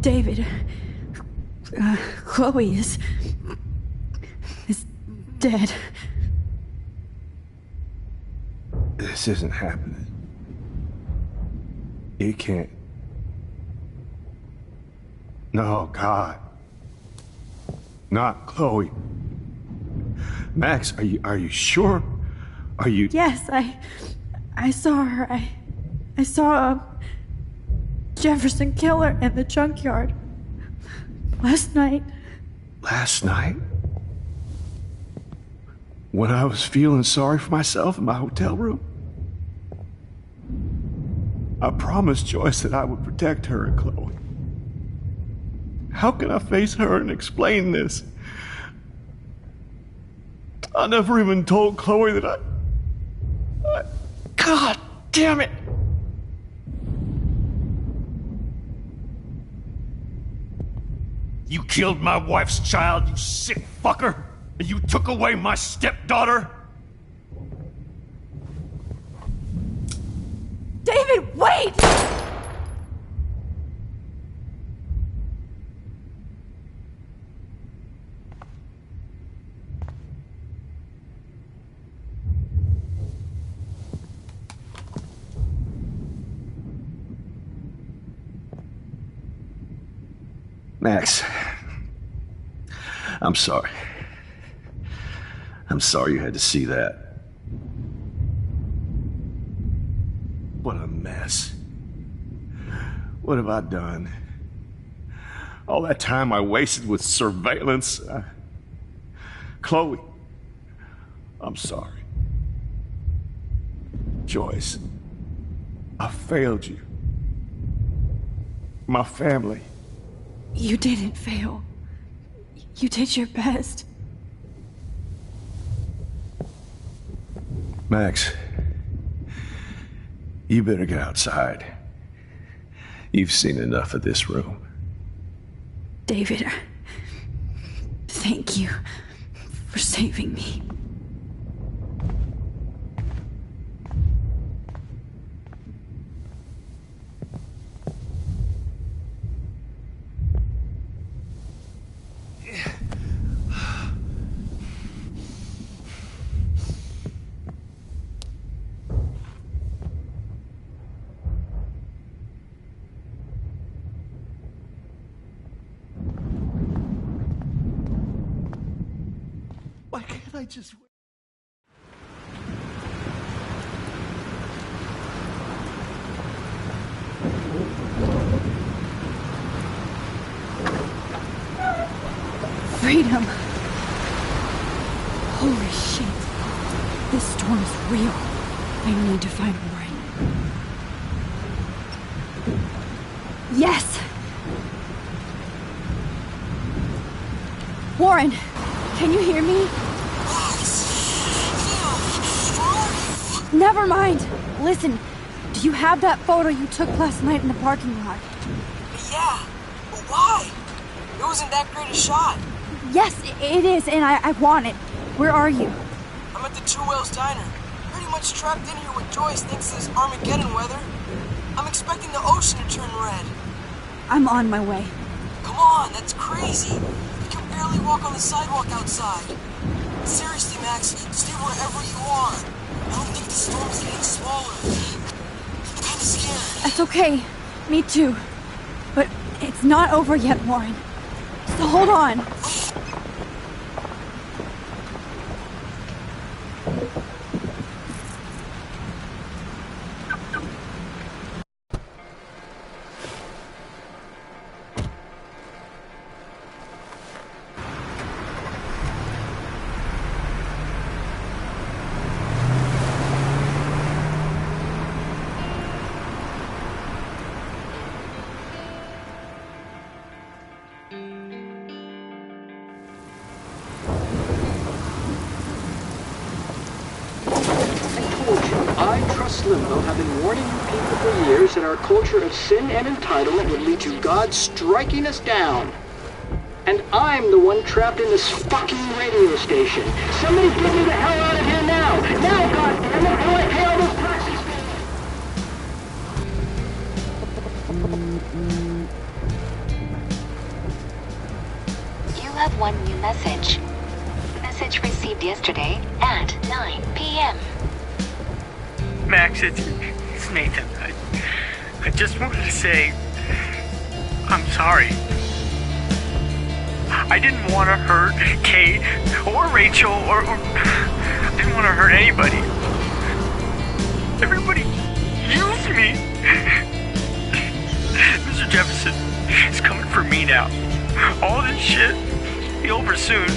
David, Chloe is dead. This isn't happening. You can't. No, God. Not Chloe. Max, are you sure? Are you... Yes, I saw her. I saw Jefferson kill her in the junkyard. Last night. Last night? When I was feeling sorry for myself in my hotel room? I promised Joyce that I would protect her and Chloe. How can I face her and explain this? I never even told Chloe that I... God damn it! You killed my wife's child, you sick fucker! And you took away my stepdaughter? David, wait! Max, I'm sorry. I'm sorry you had to see that. What a mess. What have I done? All that time I wasted with surveillance. Chloe, I'm sorry. Joyce, I failed you. My family. You didn't fail. You did your best. Max, you better get outside. You've seen enough of this room. David, thank you for saving me. Why can't I just... Freedom. Holy shit. This storm is real. I need to find Warren. Yes! Warren, can you hear me? Never mind. Listen, do you have that photo you took last night in the parking lot? Yeah, but why? It wasn't that great a shot. Yes, it is, and I want it. Where are you? I'm at the Two Whales Diner. Pretty much trapped in here with Joyce thanks to this Armageddon weather. I'm expecting the ocean to turn red. I'm on my way. Come on, that's crazy. You can barely walk on the sidewalk outside. Seriously, Max, stay wherever you are. I don't think the storm's getting smaller. I'm kinda scared. That's okay. Me too. But it's not over yet, Warren. So hold on. Limbo have been warning you people for years that our culture of sin and entitlement would lead to God striking us down. And I'm the one trapped in this fucking radio station. Somebody get me the hell out of here now! Now, goddammit, I want to pay all those taxes! You have one new message. Message received yesterday at 9 p.m. Max, it's Nathan. I just wanted to say I'm sorry. I didn't want to hurt Kate or Rachel or I didn't want to hurt anybody. Everybody used me. Mr. Jefferson is coming for me now. All this shit will be over soon.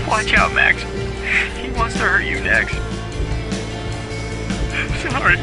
Watch out, Max. He wants to hurt you next. Sorry.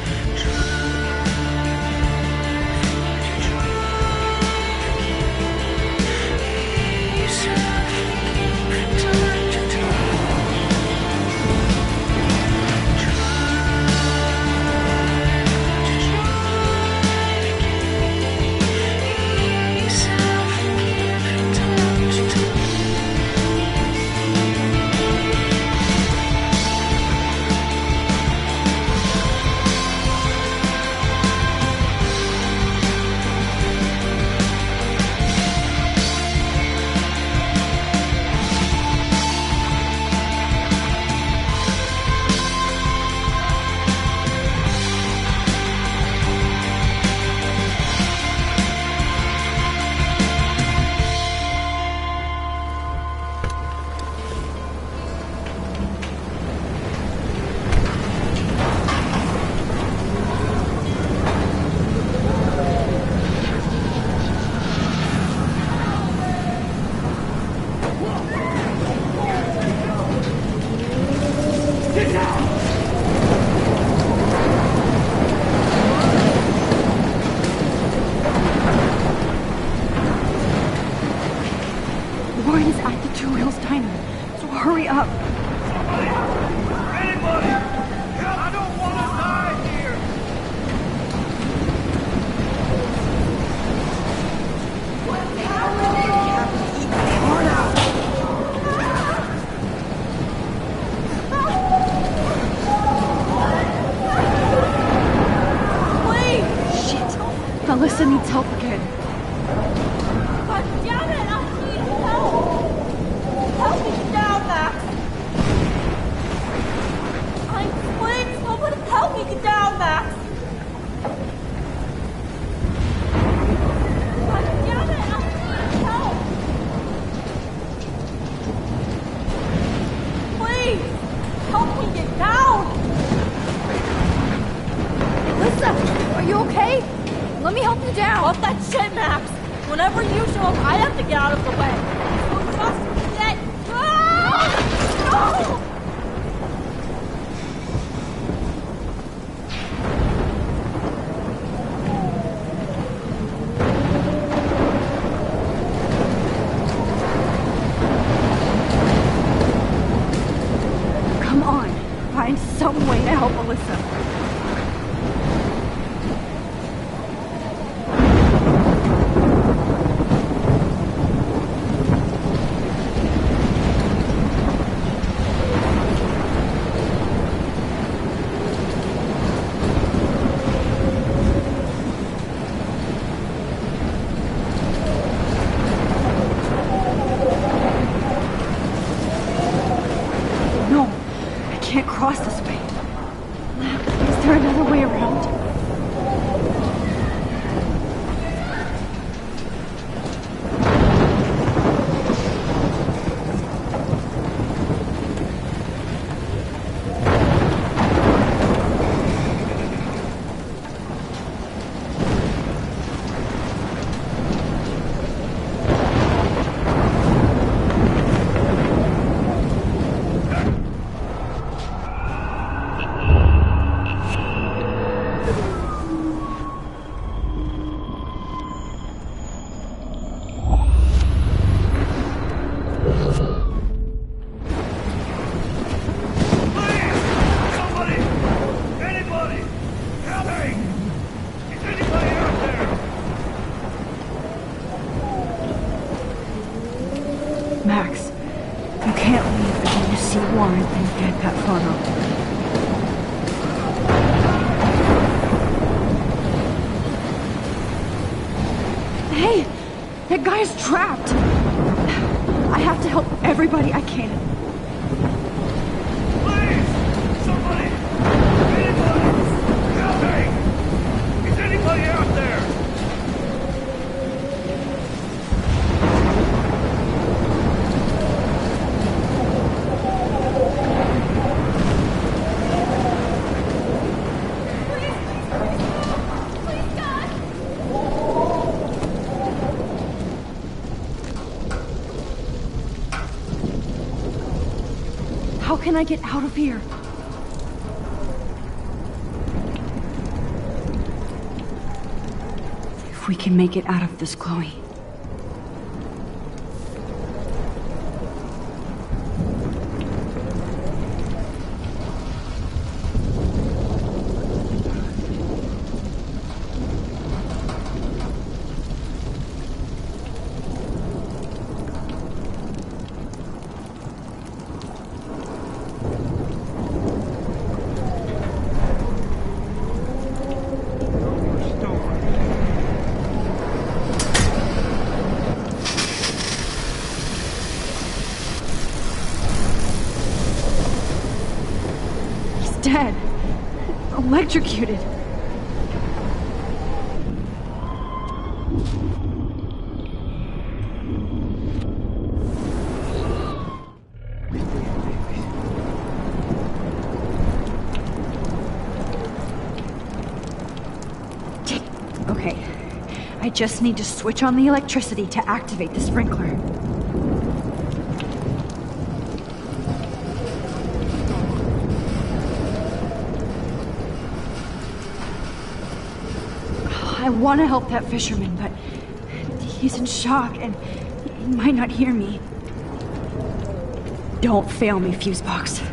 Get down! Warren is at the Two Wheels Diner, so hurry up. Anybody! Help! I don't want to die here! What's happening? Eat my heart out! Wait! Shit! Alyssa needs help again. God damn it! I need help! Help me get down, Max! I'm twins! Someone help me get down, Max! God damn it! I need help! Please! Help me get down! Alyssa, are you okay? Let me help you down. Fuck that shit, Max! Whenever you show up, I have to get out of the way. So just get... Ah! No! Come on, find some way to help Alyssa. Cross this way. Is there another way around? Max, you can't leave until you see Warren and get that photo. Hey! That guy's trapped! I have to help everybody I can. Please! Somebody! Anybody! Help me! Is anybody out there? How can I get out of here? If we can make it out of this, Chloe. Dead. Electrocuted. Okay. I just need to switch on the electricity to activate the sprinkler. I want to help that fisherman, but he's in shock and he might not hear me. Don't fail me, Fusebox.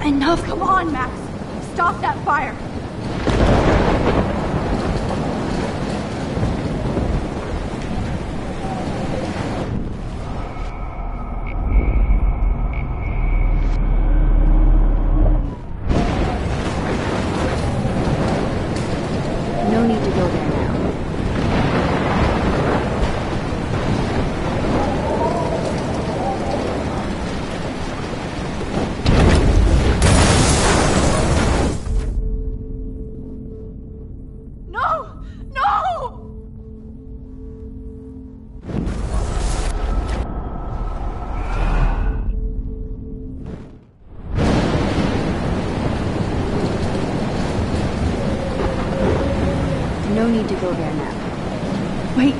Enough, come on, Max. Stop that fire. No need to go there now. No need to go there now. Wait,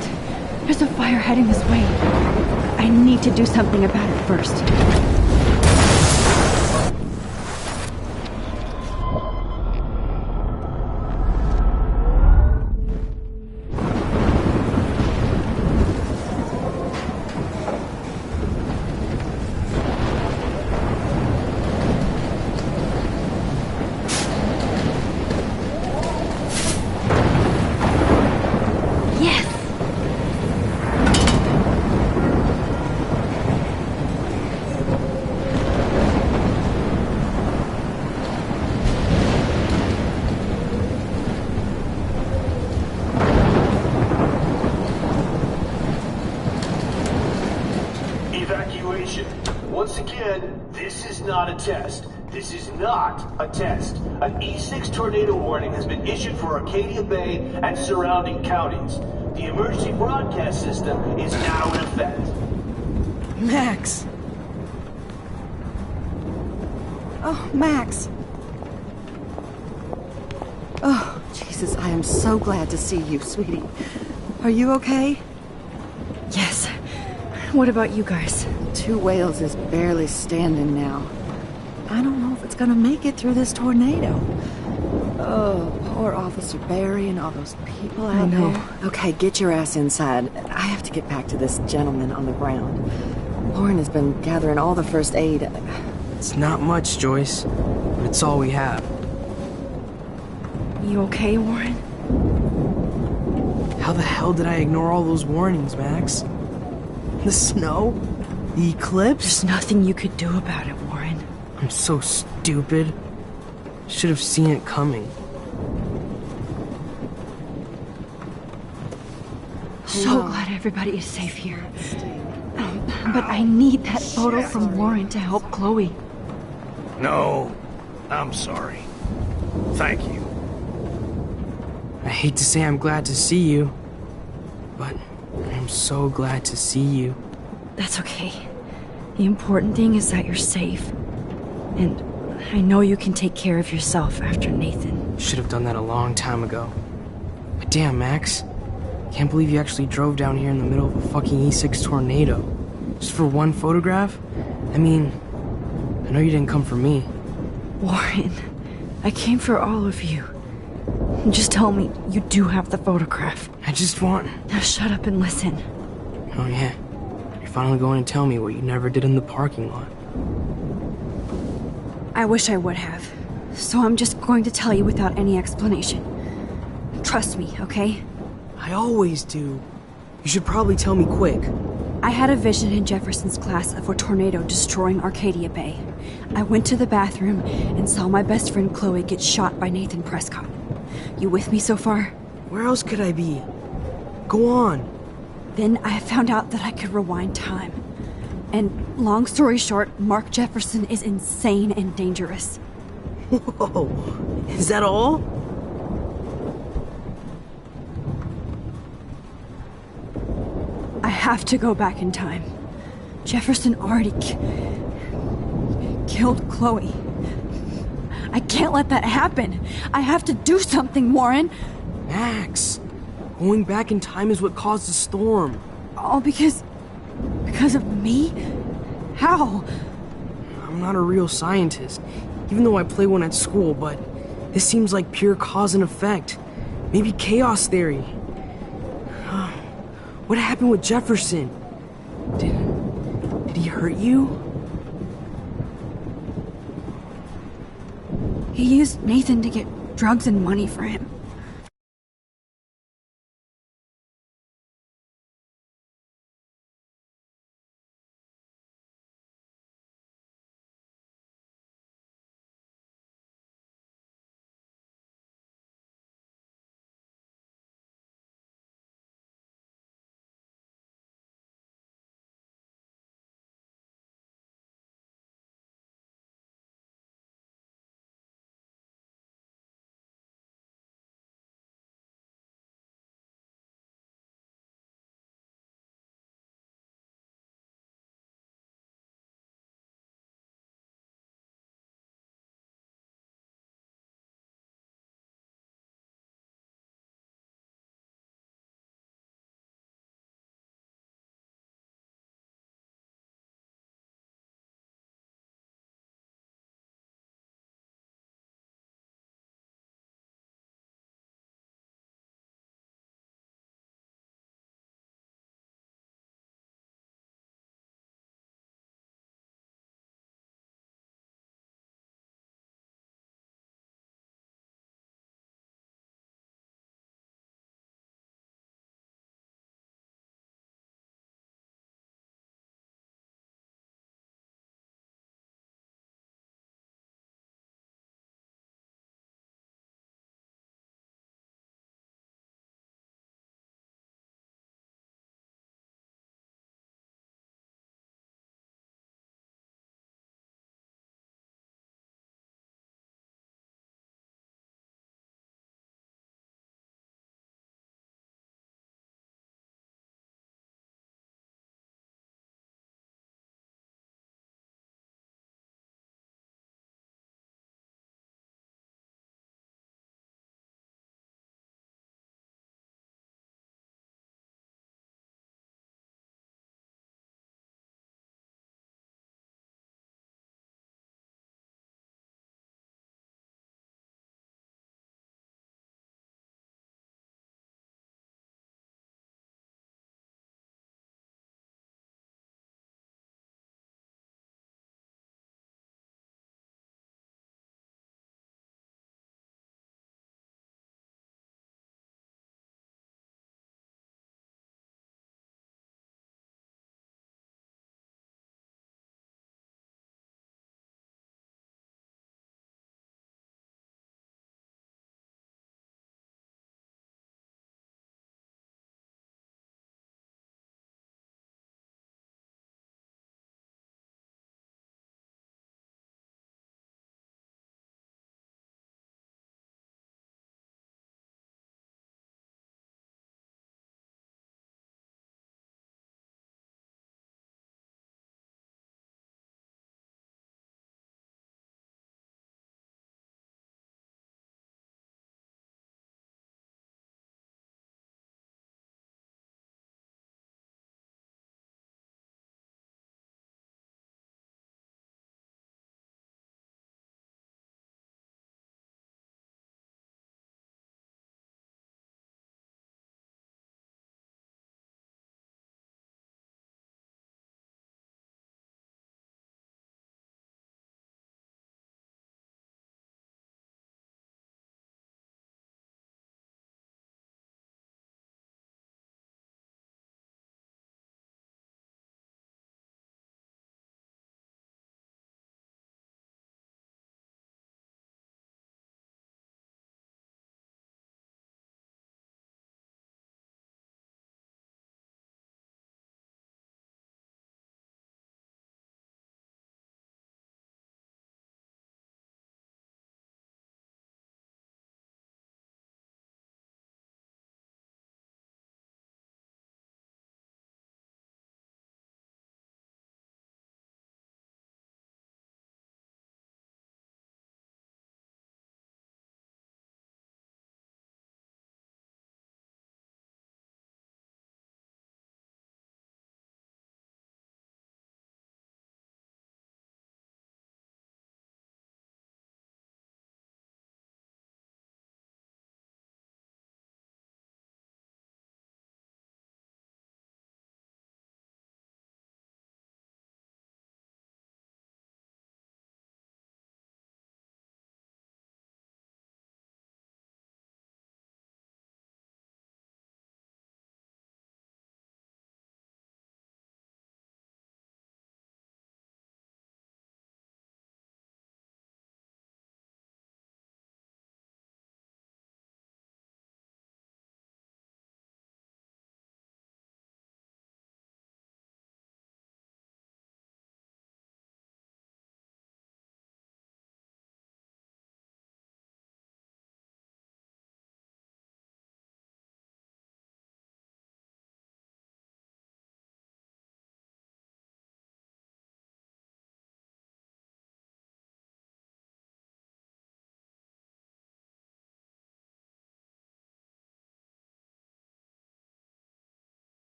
there's a fire heading this way. I need to do something about it first. Evacuation. Once again, this is not a test. This is not a test. An E6 tornado warning has been issued for Arcadia Bay and surrounding counties. The emergency broadcast system is now in effect. Max! Oh, Max! Oh, Jesus, I am so glad to see you, sweetie. Are you okay? Yes. What about you guys? Two Whales is barely standing now. I don't know if it's gonna make it through this tornado. Oh, poor Officer Barry and all those people out there. Okay, get your ass inside. I have to get back to this gentleman on the ground. Lauren has been gathering all the first aid. It's not much, Joyce, but it's all we have. You okay, Warren? How the hell did I ignore all those warnings, Max? The snow? The eclipse? There's nothing you could do about it, Warren. I'm so stupid. Should have seen it coming. So glad everybody is safe here. But I need that photo from Warren to help Chloe. No, I'm sorry. Thank you. I hate to say I'm glad to see you, but I'm so glad to see you. That's okay. The important thing is that you're safe. And I know you can take care of yourself after Nathan. Should have done that a long time ago. But damn, Max. Can't believe you actually drove down here in the middle of a fucking E6 tornado. Just for one photograph? I mean, I know you didn't come for me. Warren, I came for all of you. Just tell me you do have the photograph. I just want... Now shut up and listen. Oh yeah. You're finally going to tell me what you never did in the parking lot. I wish I would have. So I'm just going to tell you without any explanation. Trust me, okay? I always do. You should probably tell me quick. I had a vision in Jefferson's class of a tornado destroying Arcadia Bay. I went to the bathroom and saw my best friend Chloe get shot by Nathan Prescott. You with me so far? Where else could I be? Go on. Then I found out that I could rewind time. And long story short, Mark Jefferson is insane and dangerous. Whoa, is that all? I have to go back in time. Jefferson already killed Chloe. I can't let that happen. I have to do something, Warren. Max, going back in time is what caused the storm. All because of me? How? I'm not a real scientist, even though I play one at school, but this seems like pure cause and effect. Maybe chaos theory. What happened with Jefferson? Did he hurt you? He used Nathan to get drugs and money for him.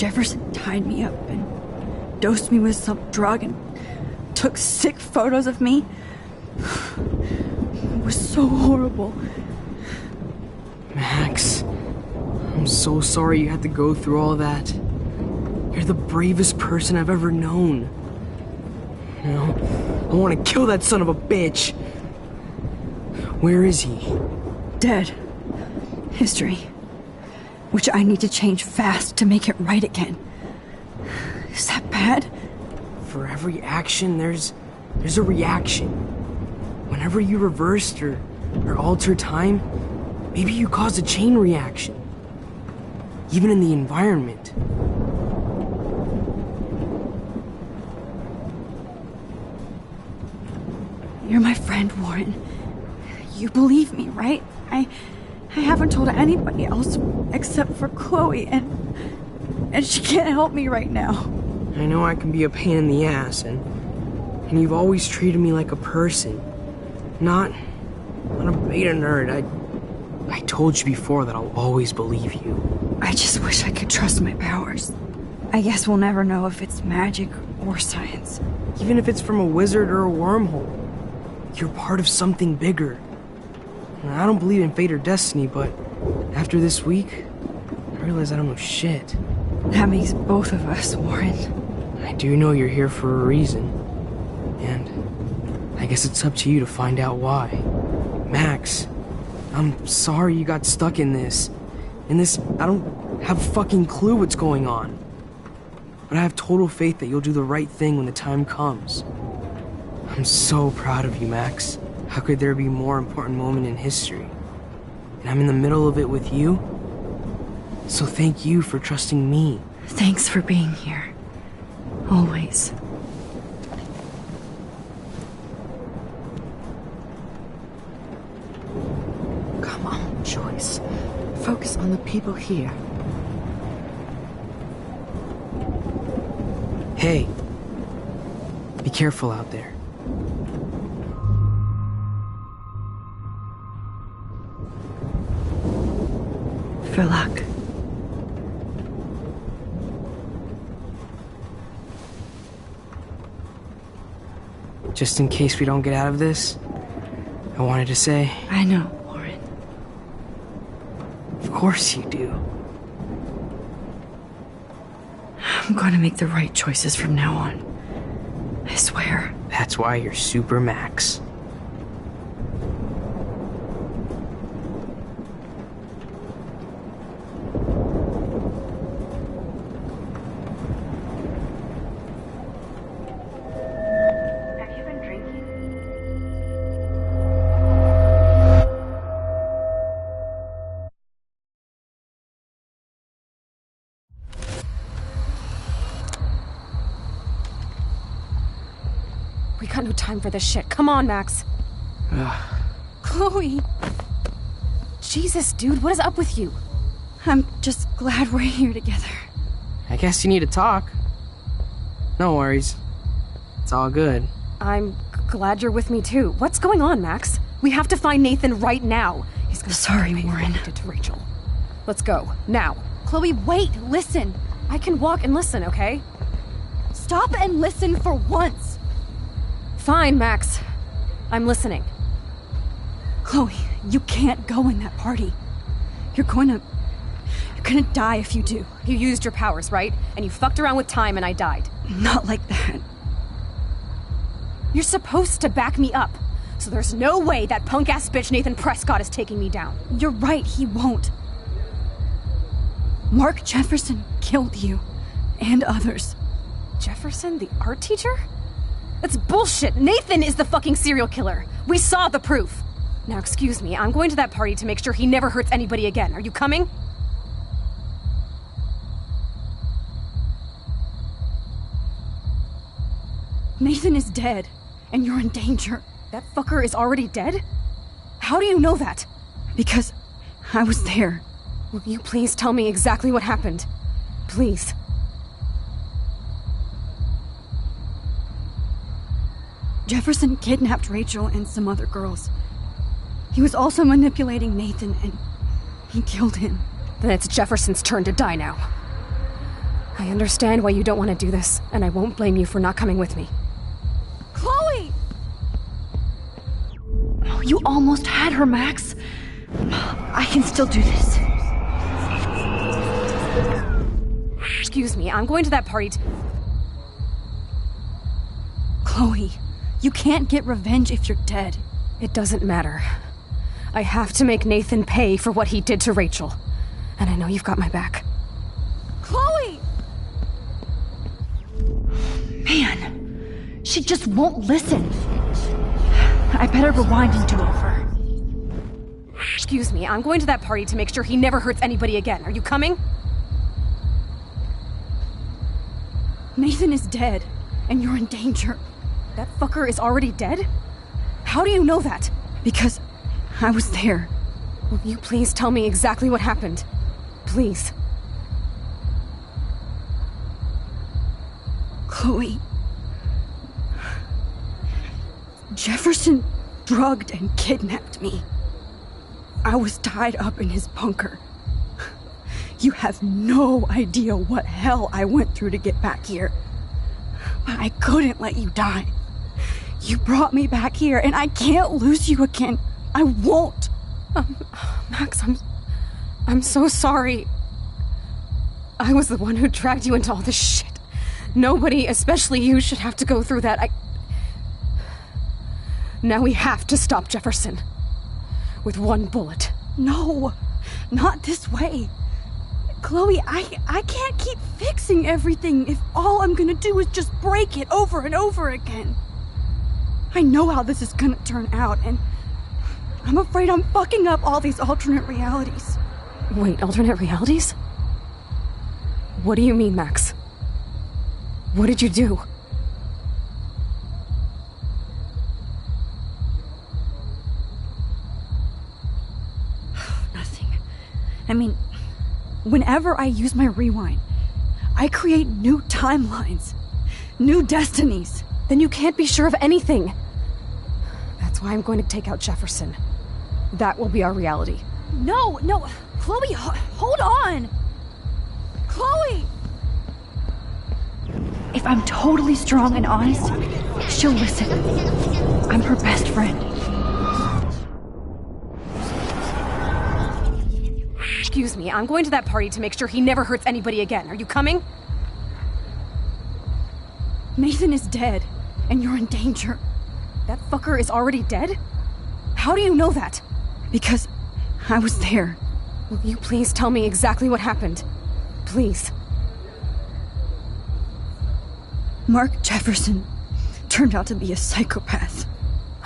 Jefferson tied me up and dosed me with some drug and took sick photos of me. It was so horrible. Max, I'm so sorry you had to go through all that. You're the bravest person I've ever known. You know, I want to kill that son of a bitch. Where is he? Dead. History. Which I need to change fast to make it right again. Is that bad? For every action, there's a reaction. Whenever you reversed or alter time, maybe you caused a chain reaction. Even in the environment. You're my friend, Warren. You believe me, right? I haven't told anybody else except for Chloe, and she can't help me right now. I know I can be a pain in the ass, and you've always treated me like a person, not a beta nerd. I told you before that I'll always believe you. I just wish I could trust my powers. I guess we'll never know if it's magic or science. Even if it's from a wizard or a wormhole, you're part of something bigger. I don't believe in fate or destiny, but after this week, I realize I don't know shit. That makes both of us, Warren. I do know you're here for a reason. And I guess it's up to you to find out why. Max, I'm sorry you got stuck in this. I don't have a fucking clue what's going on. But I have total faith that you'll do the right thing when the time comes. I'm so proud of you, Max. How could there be a more important moment in history? And I'm in the middle of it with you. So thank you for trusting me. Thanks for being here. Always. Come on, Joyce. Focus on the people here. Hey. Be careful out there. For luck. Just in case we don't get out of this, I wanted to say... I know, Warren. Of course you do. I'm going to make the right choices from now on. I swear. That's why you're Super Max. We got no time for this shit. Come on, Max. Chloe. Jesus, dude, what is up with you? I'm just glad we're here together. I guess you need to talk. No worries. It's all good. I'm glad you're with me too. What's going on, Max? We have to find Nathan right now. He's gonna Sorry, Warren. To Rachel. Let's go now. Chloe, wait. Listen. I can walk and listen, okay? Stop and listen for once. Fine, Max. I'm listening. Chloe, you can't go in that party. You're gonna die if you do. You used your powers, right? And you fucked around with time and I died. Not like that. You're supposed to back me up. So there's no way that punk-ass bitch Nathan Prescott is taking me down. You're right, he won't. Mark Jefferson killed you. And others. Jefferson, the art teacher? That's bullshit! Nathan is the fucking serial killer! We saw the proof! Now excuse me, I'm going to that party to make sure he never hurts anybody again. Are you coming? Nathan is dead, and you're in danger. That fucker is already dead? How do you know that? Because I was there. Will you please tell me exactly what happened? Please. Jefferson kidnapped Rachel and some other girls. He was also manipulating Nathan, and he killed him. Then it's Jefferson's turn to die now. I understand why you don't want to do this, and I won't blame you for not coming with me. Chloe! Oh, you almost had her, Max. I can still do this. Excuse me, I'm going to that party Chloe, you can't get revenge if you're dead. It doesn't matter. I have to make Nathan pay for what he did to Rachel. And I know you've got my back. Chloe! Man, she just won't listen. I better rewind and do over. Excuse me, I'm going to that party to make sure he never hurts anybody again. Are you coming? Nathan is dead, and you're in danger. That fucker is already dead? How do you know that? Because I was there. Will you please tell me exactly what happened? Please. Chloe. Jefferson drugged and kidnapped me. I was tied up in his bunker. You have no idea what hell I went through to get back here. But I couldn't let you die. You brought me back here, and I can't lose you again. I won't. Max, I'm so sorry. I was the one who dragged you into all this shit. Nobody, especially you, should have to go through that. Now we have to stop Jefferson. With one bullet. No, not this way. Chloe, I can't keep fixing everything if all I'm gonna do is just break it over and over again. I know how this is gonna turn out, and I'm afraid I'm fucking up all these alternate realities. Wait, alternate realities? What do you mean, Max? What did you do? Nothing. I mean, whenever I use my rewind, I create new timelines, new destinies. Then you can't be sure of anything. That's why I'm going to take out Jefferson. That will be our reality. No, Chloe, hold on. Chloe! If I'm totally strong and honest, she'll listen. I'm her best friend. Excuse me, I'm going to that party to make sure he never hurts anybody again. Are you coming? Nathan is dead, and you're in danger. That fucker is already dead? How do you know that? Because I was there. Will you please tell me exactly what happened? Please. Mark Jefferson turned out to be a psychopath.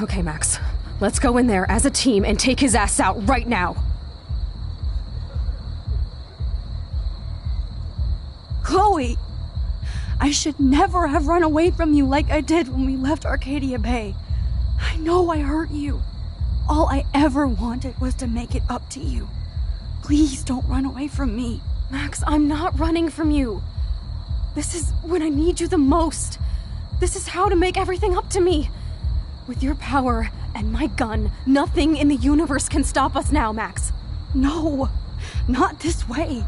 Okay, Max. Let's go in there as a team and take his ass out right now. Chloe! I should never have run away from you like I did when we left Arcadia Bay. I know I hurt you. All I ever wanted was to make it up to you. Please don't run away from me. Max, I'm not running from you. This is when I need you the most. This is how to make everything up to me. With your power and my gun, nothing in the universe can stop us now, Max. No, not this way.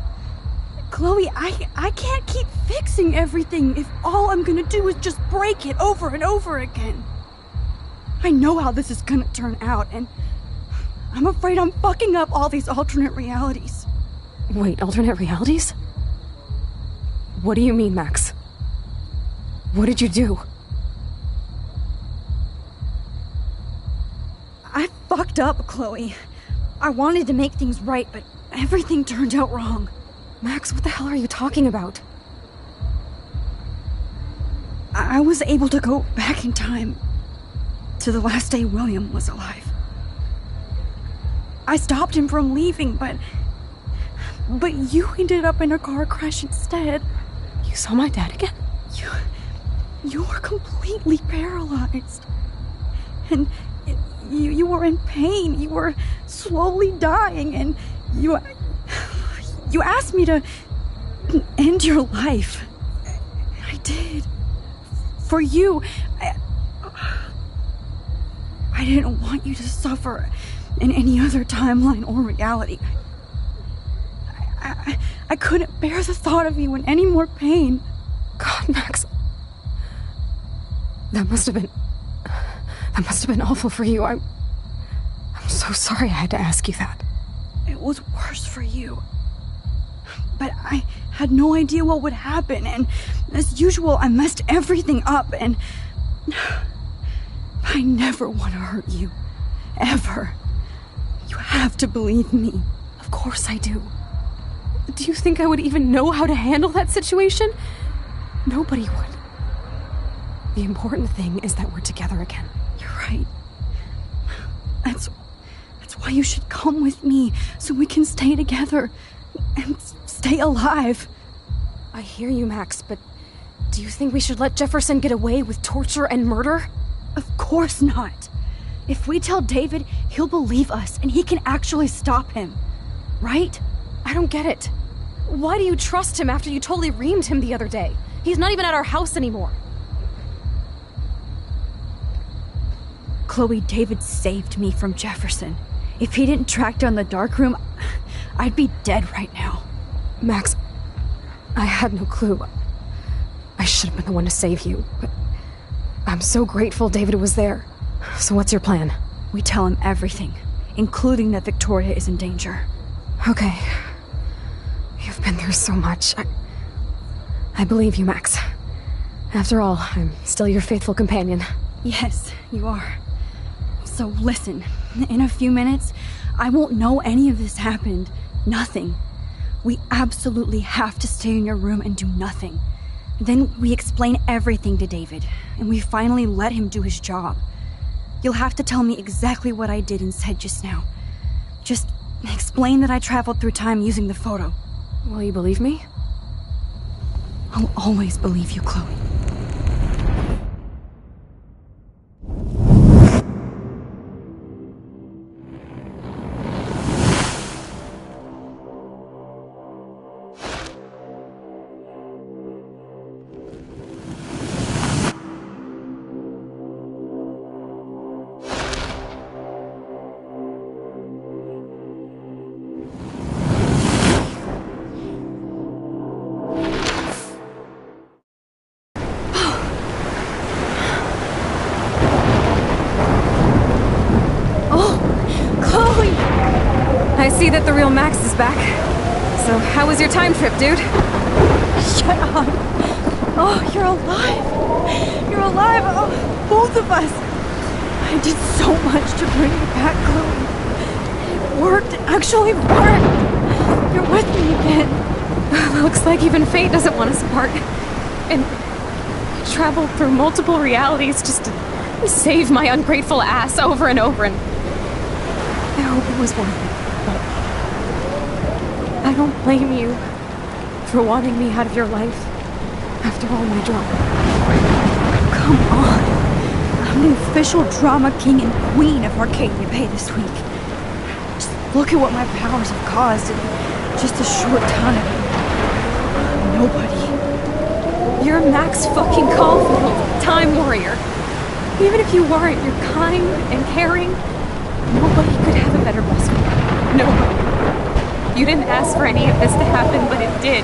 Chloe, I can't keep fixing everything if all I'm gonna do is just break it over and over again. I know how this is gonna turn out, and I'm afraid I'm fucking up all these alternate realities. Wait, alternate realities? What do you mean, Max? What did you do? I fucked up, Chloe. I wanted to make things right, but everything turned out wrong. Max, what the hell are you talking about? I was able to go back in time to the last day William was alive. I stopped him from leaving, but you ended up in a car crash instead. You saw my dad again? You were completely paralyzed. And you were in pain. You were slowly dying, and you asked me to end your life. I did. For you. I didn't want you to suffer in any other timeline or reality. I couldn't bear the thought of you in any more pain. God, Max. That must have been awful for you. I'm so sorry I had to ask you that. It was worse for you. But I had no idea what would happen, and as usual, I messed everything up, and I never want to hurt you. Ever. You have to believe me. Of course I do. Do you think I would even know how to handle that situation? Nobody would. The important thing is that we're together again. You're right. That's why you should come with me, so we can stay together and stay alive. I hear you, Max, but do you think we should let Jefferson get away with torture and murder? Of course not. If we tell David, he'll believe us and he can actually stop him. Right? I don't get it. Why do you trust him after you totally reamed him the other day? He's not even at our house anymore. Chloe, David saved me from Jefferson. If he didn't track down the darkroom, I'd be dead right now. Max, I had no clue. I should have been the one to save you, but I'm so grateful David was there. So what's your plan? We tell him everything, including that Victoria is in danger. Okay. You've been through so much. I believe you, Max. After all, I'm still your faithful companion. Yes, you are. So listen, in a few minutes, I won't know any of this happened. Nothing. We absolutely have to stay in your room and do nothing. Then we explain everything to David, and we finally let him do his job. You'll have to tell me exactly what I did and said just now. Just explain that I traveled through time using the photo. Will you believe me? I'll always believe you, Chloe. I see that the real Max is back. So, how was your time trip, dude? Shut up. Oh, you're alive. You're alive. Oh, both of us. I did so much to bring you back, Chloe. It worked. It actually worked. You're with me again. Looks like even fate doesn't want us apart. And I traveled through multiple realities just to save my ungrateful ass over and over, and I hope it was worth it. I don't blame you for wanting me out of your life after all my drama. Come on. I'm the official drama king and queen of Arcadia Bay this week. Just look at what my powers have caused in just a short time. Nobody. You're Max fucking Caulfield, Time Warrior. Even if you weren't, you're kind and caring. Nobody could have a better best friend. Nobody. You didn't ask for any of this to happen, but it did.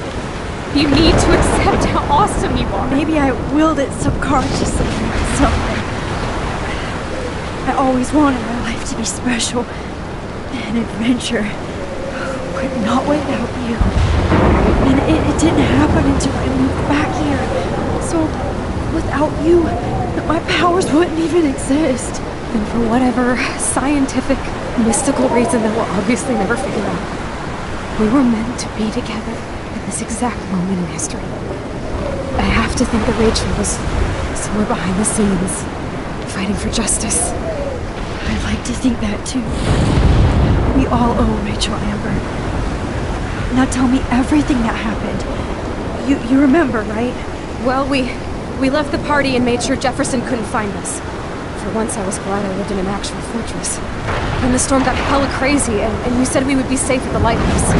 You need to accept how awesome you are. Maybe I willed it subconsciously to myself. I always wanted my life to be special. An adventure. But not without you. And it didn't happen until I moved back here. So, without you, my powers wouldn't even exist. And for whatever scientific, mystical reason that we'll obviously never figure out, we were meant to be together at this exact moment in history. I have to think that Rachel was somewhere behind the scenes, fighting for justice. I like to think that too. We all owe Rachel Amber. Now tell me everything that happened. You remember, right? Well, we left the party and made sure Jefferson couldn't find us. For once, I was glad I lived in an actual fortress. Then the storm got hella crazy, and you said we would be safe at the lighthouse.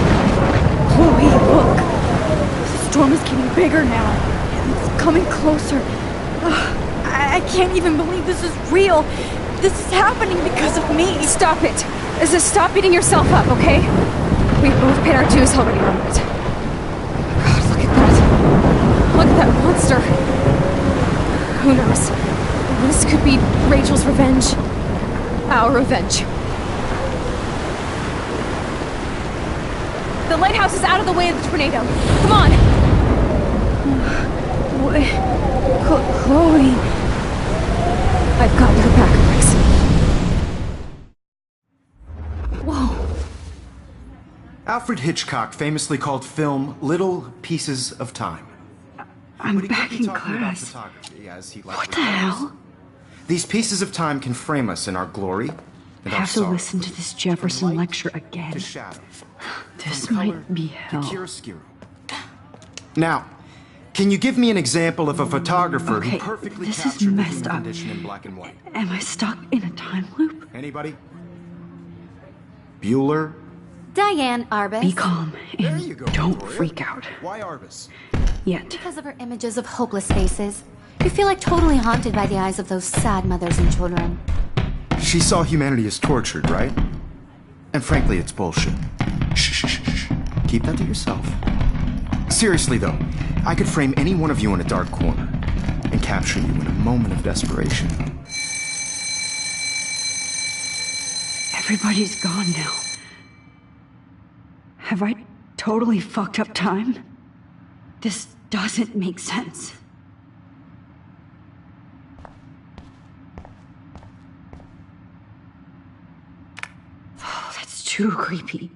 Chloe, look! The storm is getting bigger now. It's coming closer. I can't even believe this is real. This is happening because of me. Stop it. Stop beating yourself up, okay? We've both paid our dues already on it. Look at that monster. Who knows? This could be Rachel's revenge. Our revenge. The lighthouse is out of the way of the tornado. Come on! Chloe. I've got your back, Max. Whoa. Alfred Hitchcock famously called film little pieces of time. I'm back in class. What the hell? These pieces of time can frame us in our glory and I our have to sorrow. listen to this Jefferson lecture again. This might be hell. Now, can you give me an example of a photographer Okay, who perfectly this is captured the messed human up. condition in black and white? Am I stuck in a time loop? Anybody? Bueller? Diane Arbus. Be calm and don't freak out. Why Arbus? Yet. Because of her images of hopeless faces. You feel like totally haunted by the eyes of those sad mothers and children. She saw humanity as tortured, right? And frankly, it's bullshit. Shh, shh, shh, shh. Keep that to yourself. Seriously, though, I could frame any one of you in a dark corner and capture you in a moment of desperation. Everybody's gone now. Have I totally fucked up time? This doesn't make sense. Oh, that's too creepy.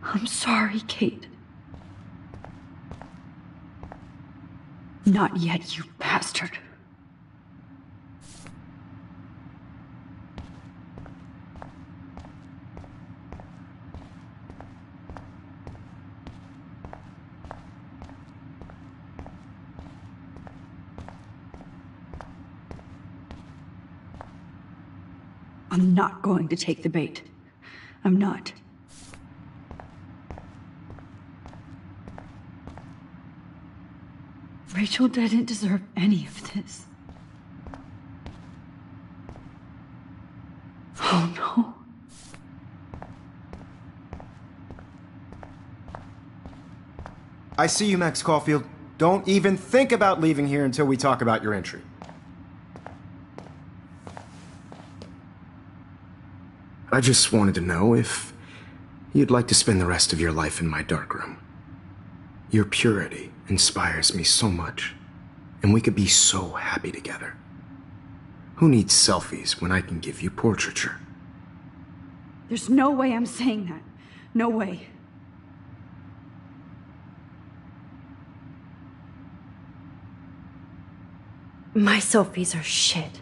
I'm sorry, Kate. Not yet, you bastard. I'm not going to take the bait. I'm not. Rachel didn't deserve any of this. Oh no. I see you, Max Caulfield. Don't even think about leaving here until we talk about your entry. I just wanted to know if you'd like to spend the rest of your life in my darkroom. Your purity inspires me so much, and we could be so happy together. Who needs selfies when I can give you portraiture? There's no way I'm saying that. No way. My selfies are shit.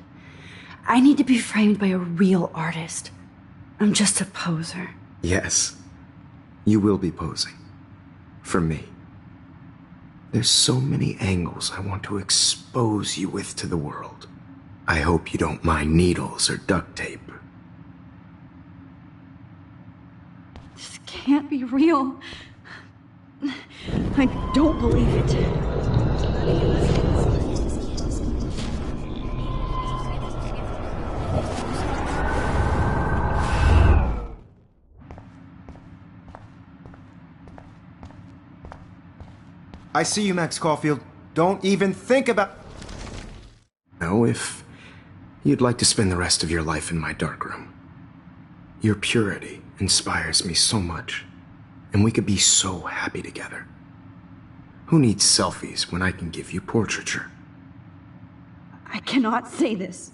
I need to be framed by a real artist. I'm just a poser. Yes, you will be posing. For me. There's so many angles I want to expose you with to the world. I hope you don't mind needles or duct tape. This can't be real. I don't believe it. I see you, Max Caulfield. Don't even think about... No, if you'd like to spend the rest of your life in my darkroom. Your purity inspires me so much, and we could be so happy together. Who needs selfies when I can give you portraiture? I cannot say this.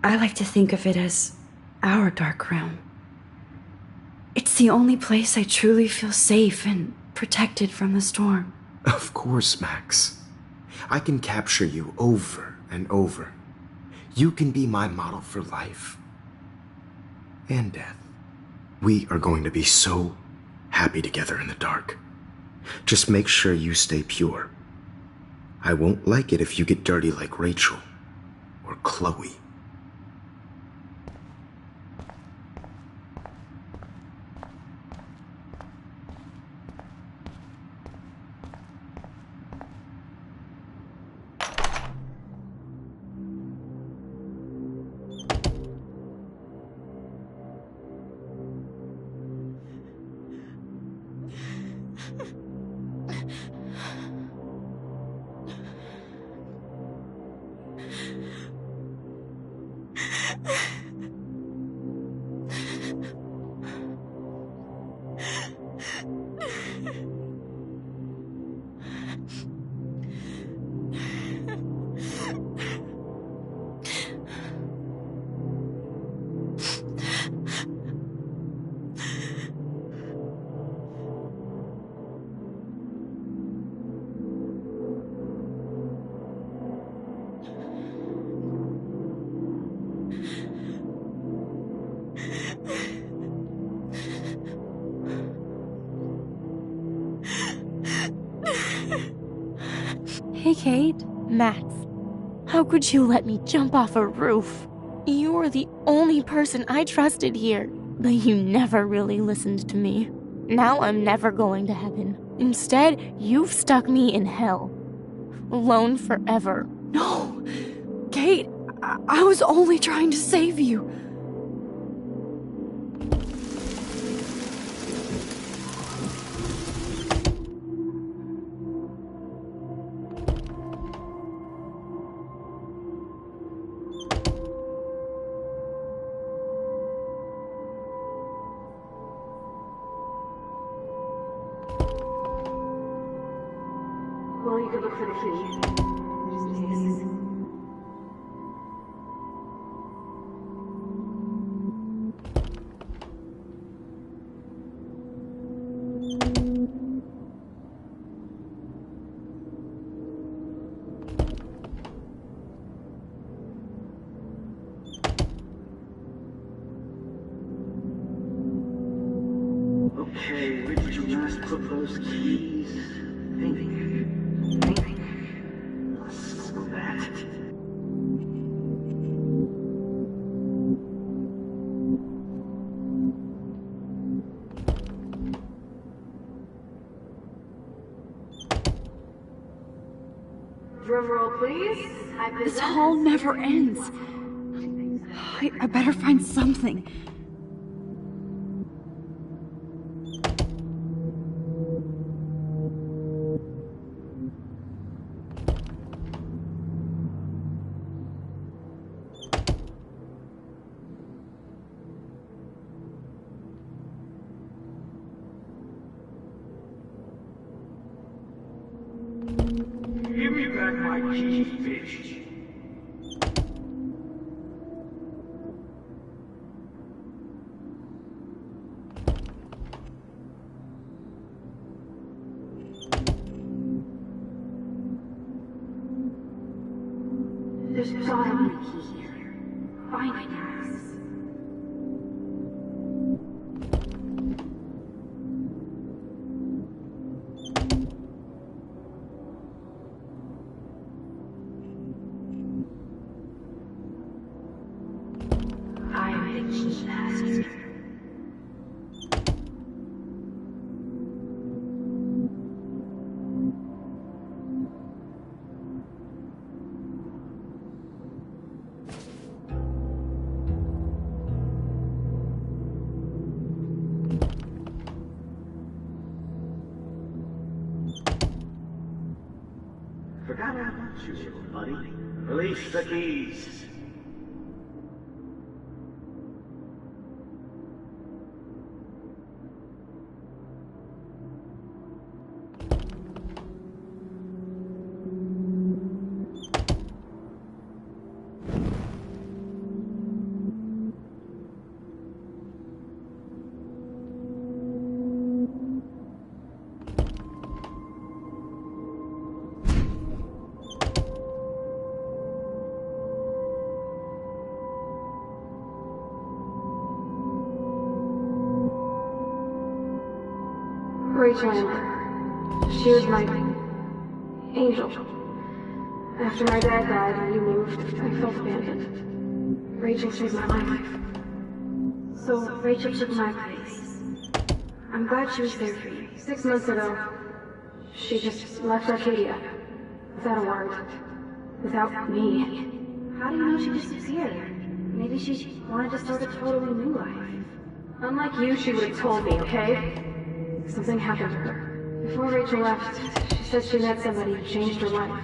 I like to think of it as our dark realm. It's the only place I truly feel safe and protected from the storm. Of course, Max. I can capture you over and over. You can be my model for life and death. We are going to be so happy together in the dark. Just make sure you stay pure. I won't like it if you get dirty like Rachel or Chloe. Hey, Kate. Max, how could you let me jump off a roof? You were the only person I trusted here, but you never really listened to me. Now I'm never going to heaven. Instead, you've stuck me in hell. Alone forever. No! Kate, I was only trying to save you. Well, you could look for the key. Just in case. Okay, where did you last put those keys? Let's go back. Drum roll, please. This hall never ends. I better find something. Give me back my keys, bitch. There's gotta be a key here. Find it, Max. I'm the key master. Forgot about you, little buddy. Release the keys. Rachel She was my angel. After my dad died and you moved, I felt abandoned. Rachel saved my life. So Rachel took my place. I'm glad she was there for you. 6 months ago, she just left Arcadia. Without a word. Without me. How do you know she disappeared? Maybe she wanted to start a totally new life. Unlike you, she would have told me, okay? Something happened to her. Before Rachel left, she said she met somebody who changed her life.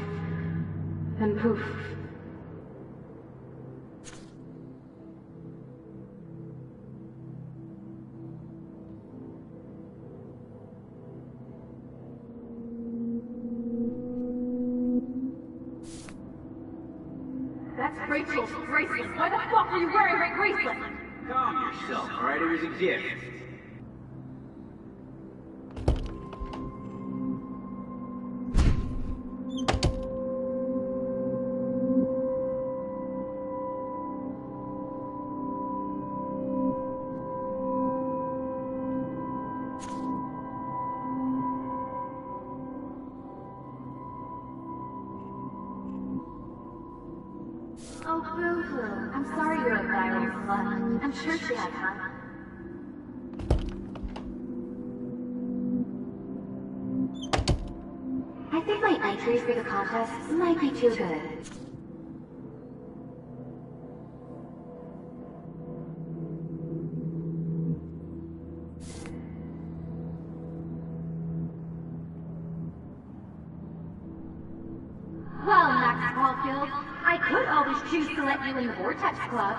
Then poof. That's Rachel's bracelet. Why the fuck are you wearing my bracelet? Calm yourself, alright? It was a gift. Oh, boo-hoo. I'm sorry you're a viral slut. I'm sure she had fun. I think my entries for the contest might be too good. Well, Max Caulfield, I could always choose to let you in the Vortex Club.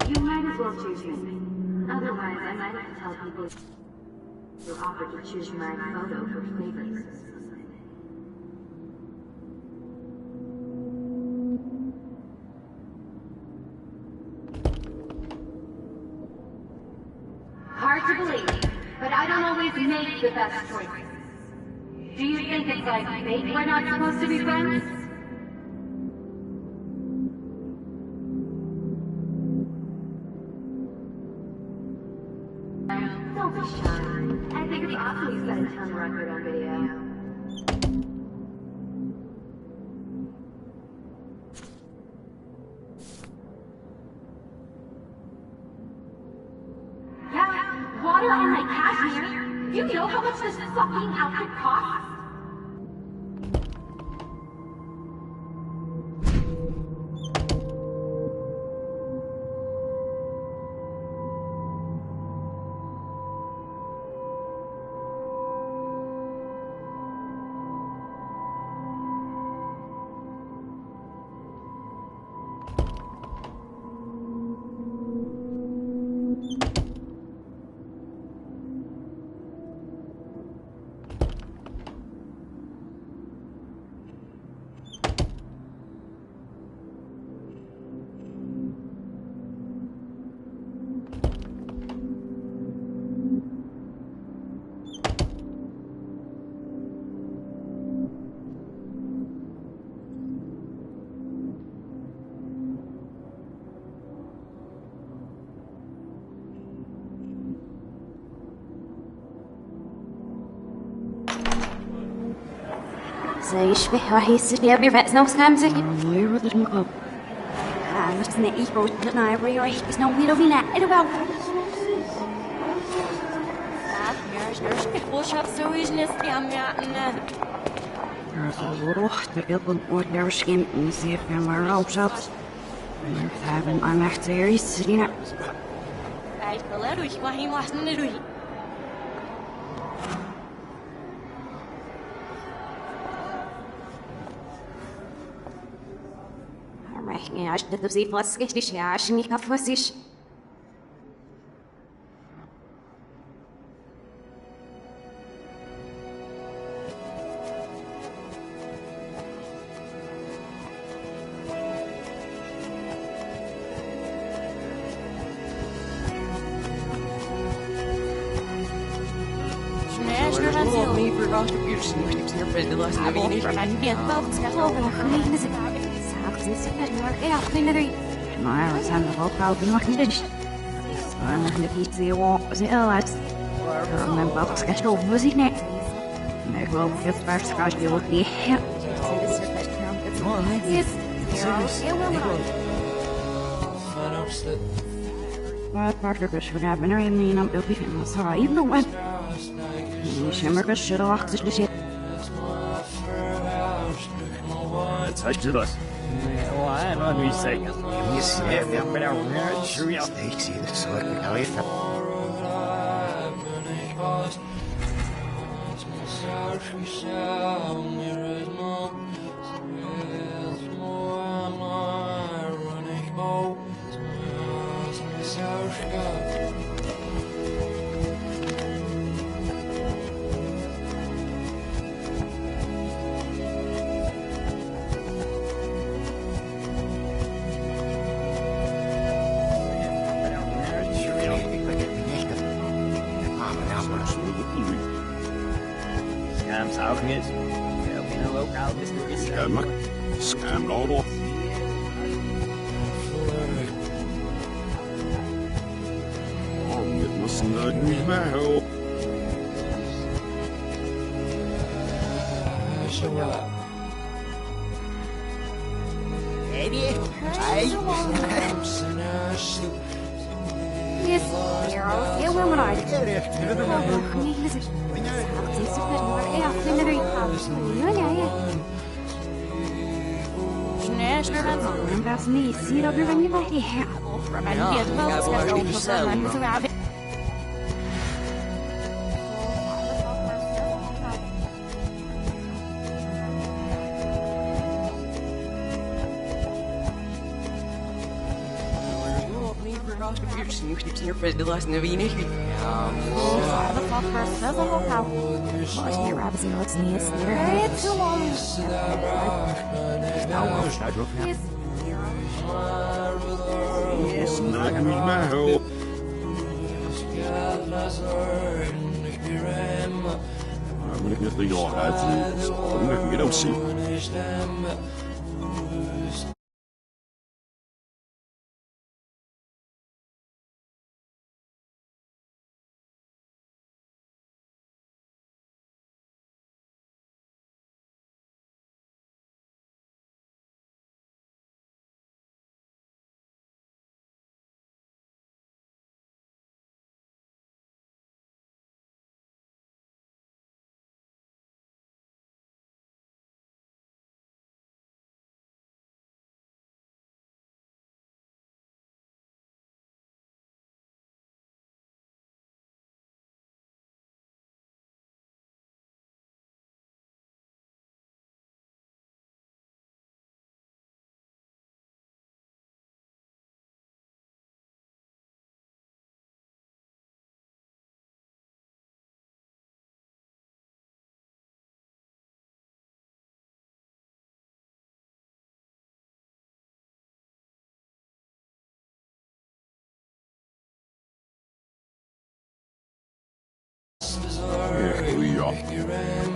You might as well choose me. Otherwise, I might have to tell people you offered to choose my photo for favorites. Hard to believe, but I don't always make the best choices. Do you think it's like fate we're not supposed to be friends? Don't be shy. I think it's awfully set a ton record on video. Yeah, water on my cashmere. You know how much this fucking outfit costs? زي شبه راح يستني أبي رأس نوس نامزك Where did you go? مش نلاقي روت لنا راح بس نومي لو بينا إلو باو نرش بخوش هتسويش نسقي عم يعنا روح تقبل ودرش كم نسيف من مرة وشابس مرتابن أنا اختياري سرينا عايش بلا روح وحي وحسن روح رحني عشت تبزيف واسكتش عشني كفوسيش Maar we zijn er ook wel nog niet. Maar nog niet zo zelfs. Mijn papa is zo busy net. Ik wil het first crash die ook niet. Maar dus we hebben er een op de film. Zo even wat. Shimmer is shit achter de shit. Jetzt hast du das. Ja, I know you say. You see, I'm better. Sure, yeah. Stacy, that's what we know. Scam saugen is. Ja, we know lokaal is Scam. Scam nodig. Oh, wir müssen irgendwie mehr help. Yes, Carol. Yeah, well, right. That's me. See, I'll be running right here. Your friend the last never you know. The fuck first, that's a whole cow. Watch me, rabbits, and looks neat. It's too long. Yes, not with my help. I'm gonna get the yacht out of I'm gonna get him see.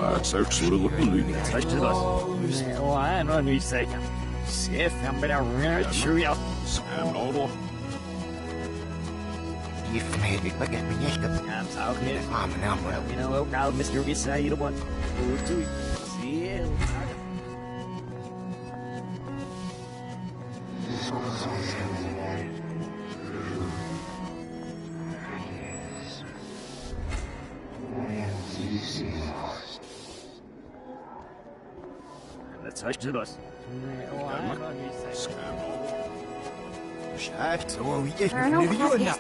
That's absolutely Touch to us. I don't need to say. See if I'm gonna shoot you. Sam Noble. I'm talking. You know, I'll Mr. Visa, you the one. See you. Let's touch to us. Scheiße, oh, wie I don't know.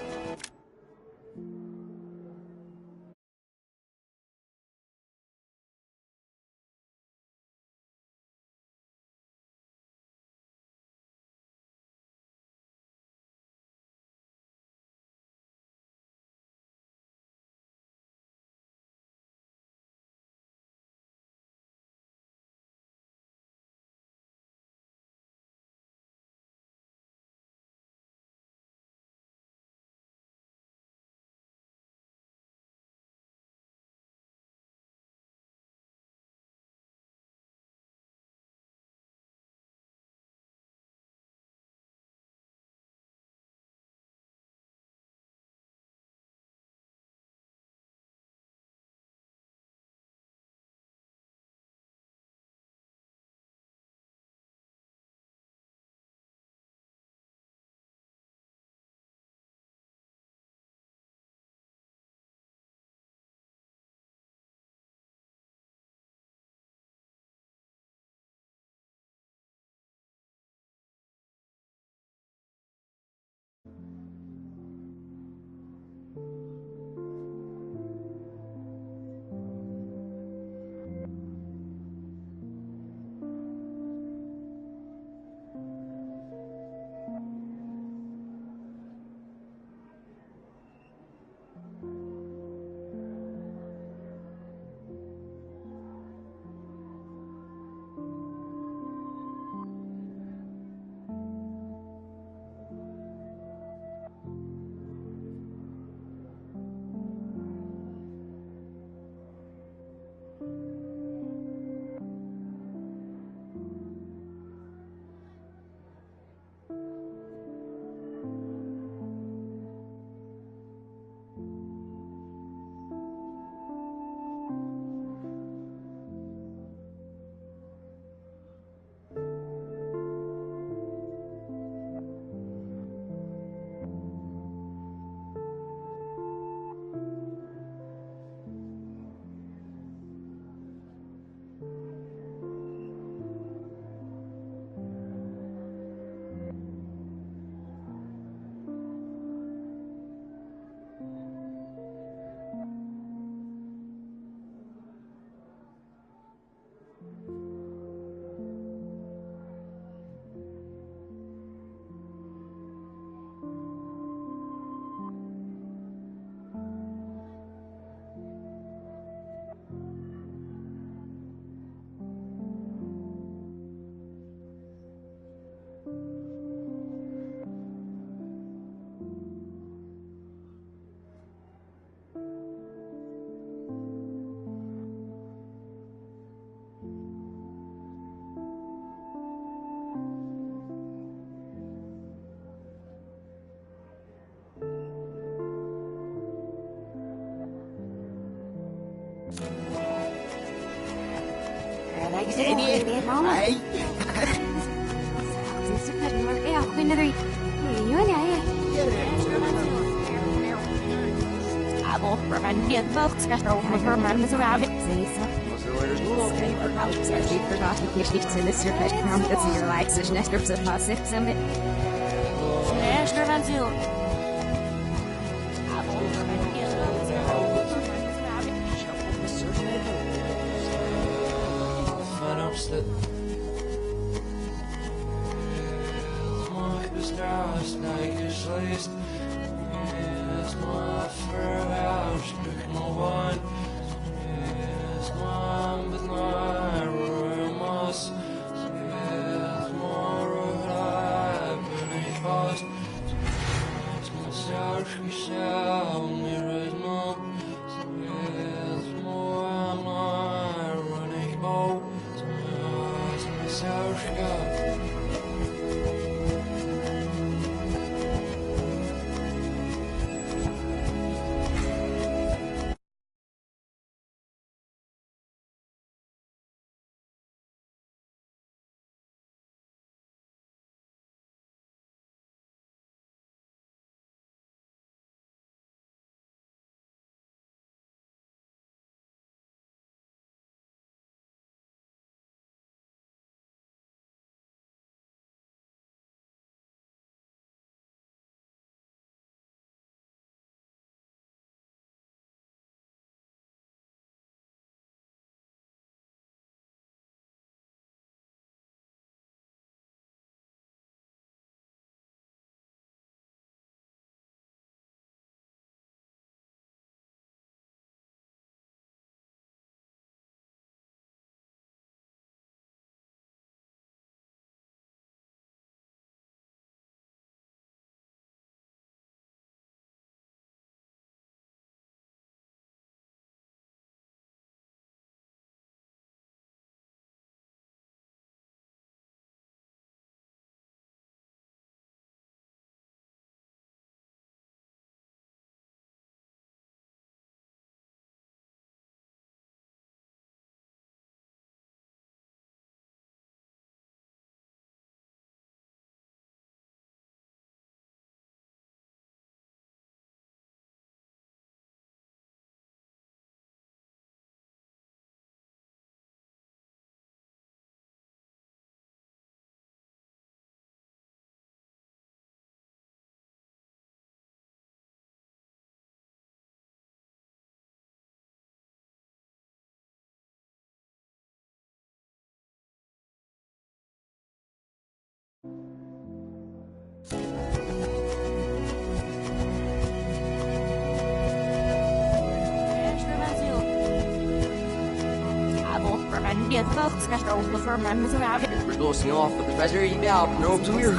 We're dosing off with the treasure you got, no clear.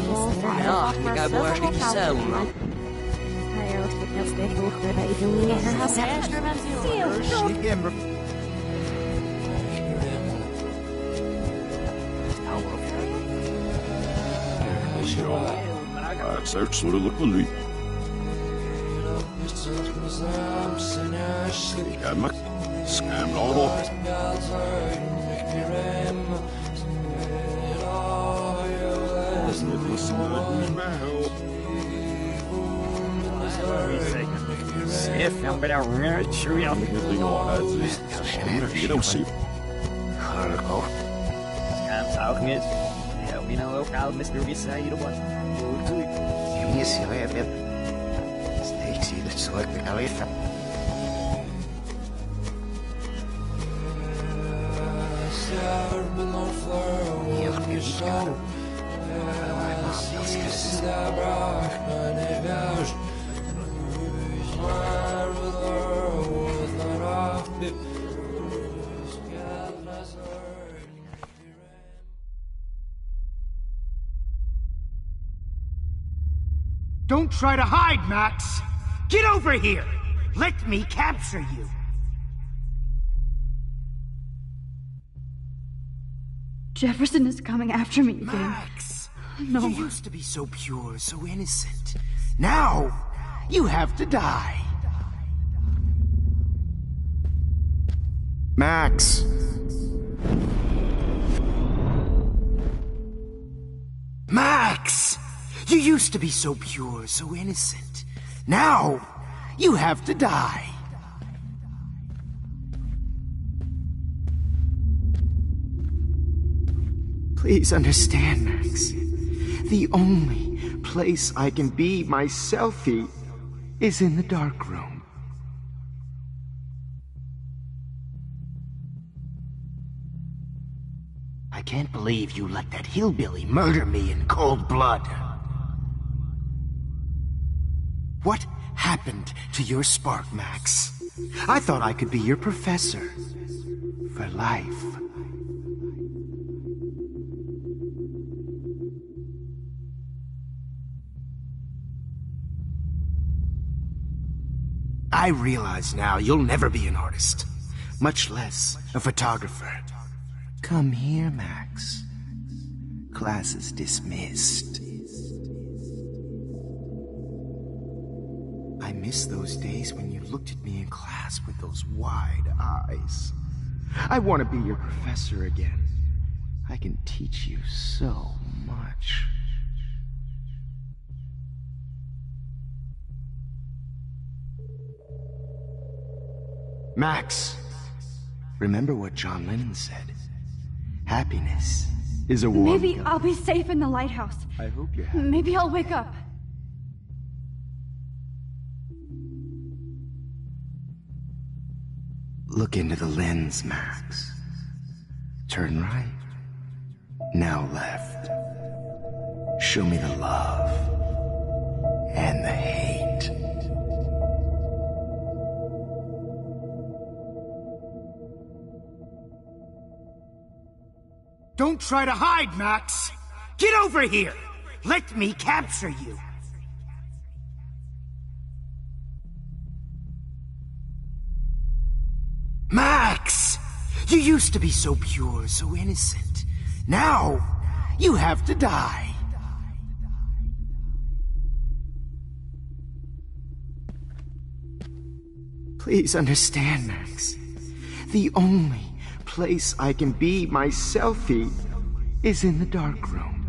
Ja, ik heb wel echt zelf, man. Search voor de politie. Scam, scam, lord. If I'm better, sure you don't see. Scam's talking it. Yeah, we know how Mr. Visa, you don't want to do it. Yes, you have it. Stacy, that's like the Khalifa. Don't try to hide, Max! Get over here! Let me capture you! Jefferson is coming after me again. Max! No. You used to be so pure, so innocent. Now, you have to die. Max! used to be so pure, so innocent. Now, you have to die. Please understand, Max. The only place I can be myself is in the dark room. I can't believe you let that hillbilly murder me in cold blood. What happened to your spark, Max? I thought I could be your professor. For life. I realize now you'll never be an artist, much less a photographer. Come here, Max. Class is dismissed. I miss those days when you looked at me in class with those wide eyes. I want to be your professor again. I can teach you so much. Max, remember what John Lennon said. Happiness is a warm Maybe gun. I'll be safe in the lighthouse. I hope you're happy. Maybe I'll wake up. Look into the lens, Max. Turn right. Now left. Show me the love and the hate. Don't try to hide, Max! Get over here! Let me capture you! Max! You used to be so pure, so innocent. Now, you have to die. Please understand, Max. The only place I can be myself is in the dark room.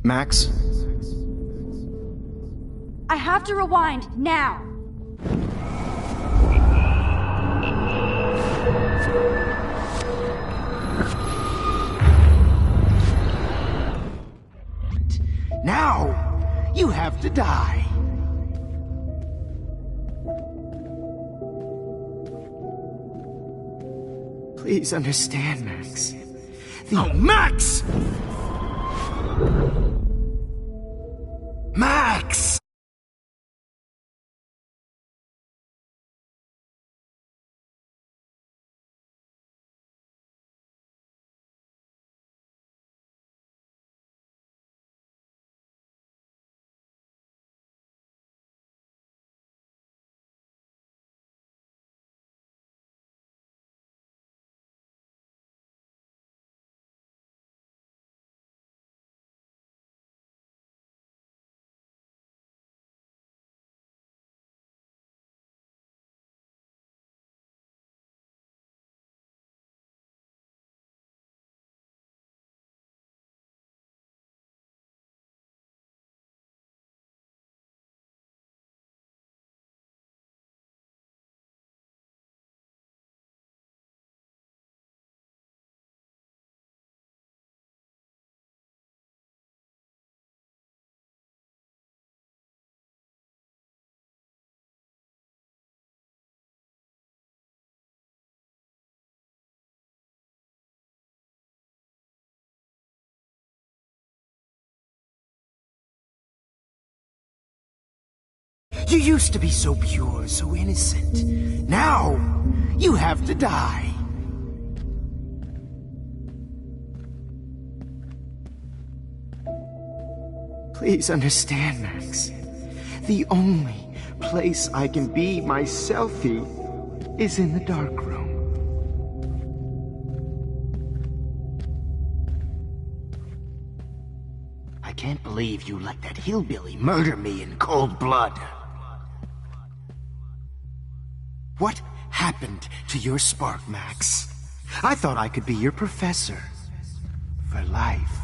Max? I have to rewind now. Now, you have to die. Please understand, Max. Oh, Max! Max! You used to be so pure, so innocent. Now, you have to die. Please understand, Max. The only place I can be myself is in the dark room. I can't believe you let that hillbilly murder me in cold blood. What happened to your spark, Max? I thought I could be your professor. For life.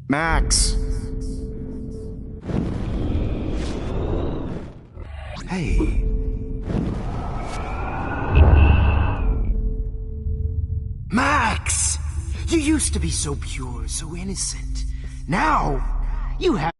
Max! Hey. Max! You used to be so pure, so innocent. Now, you have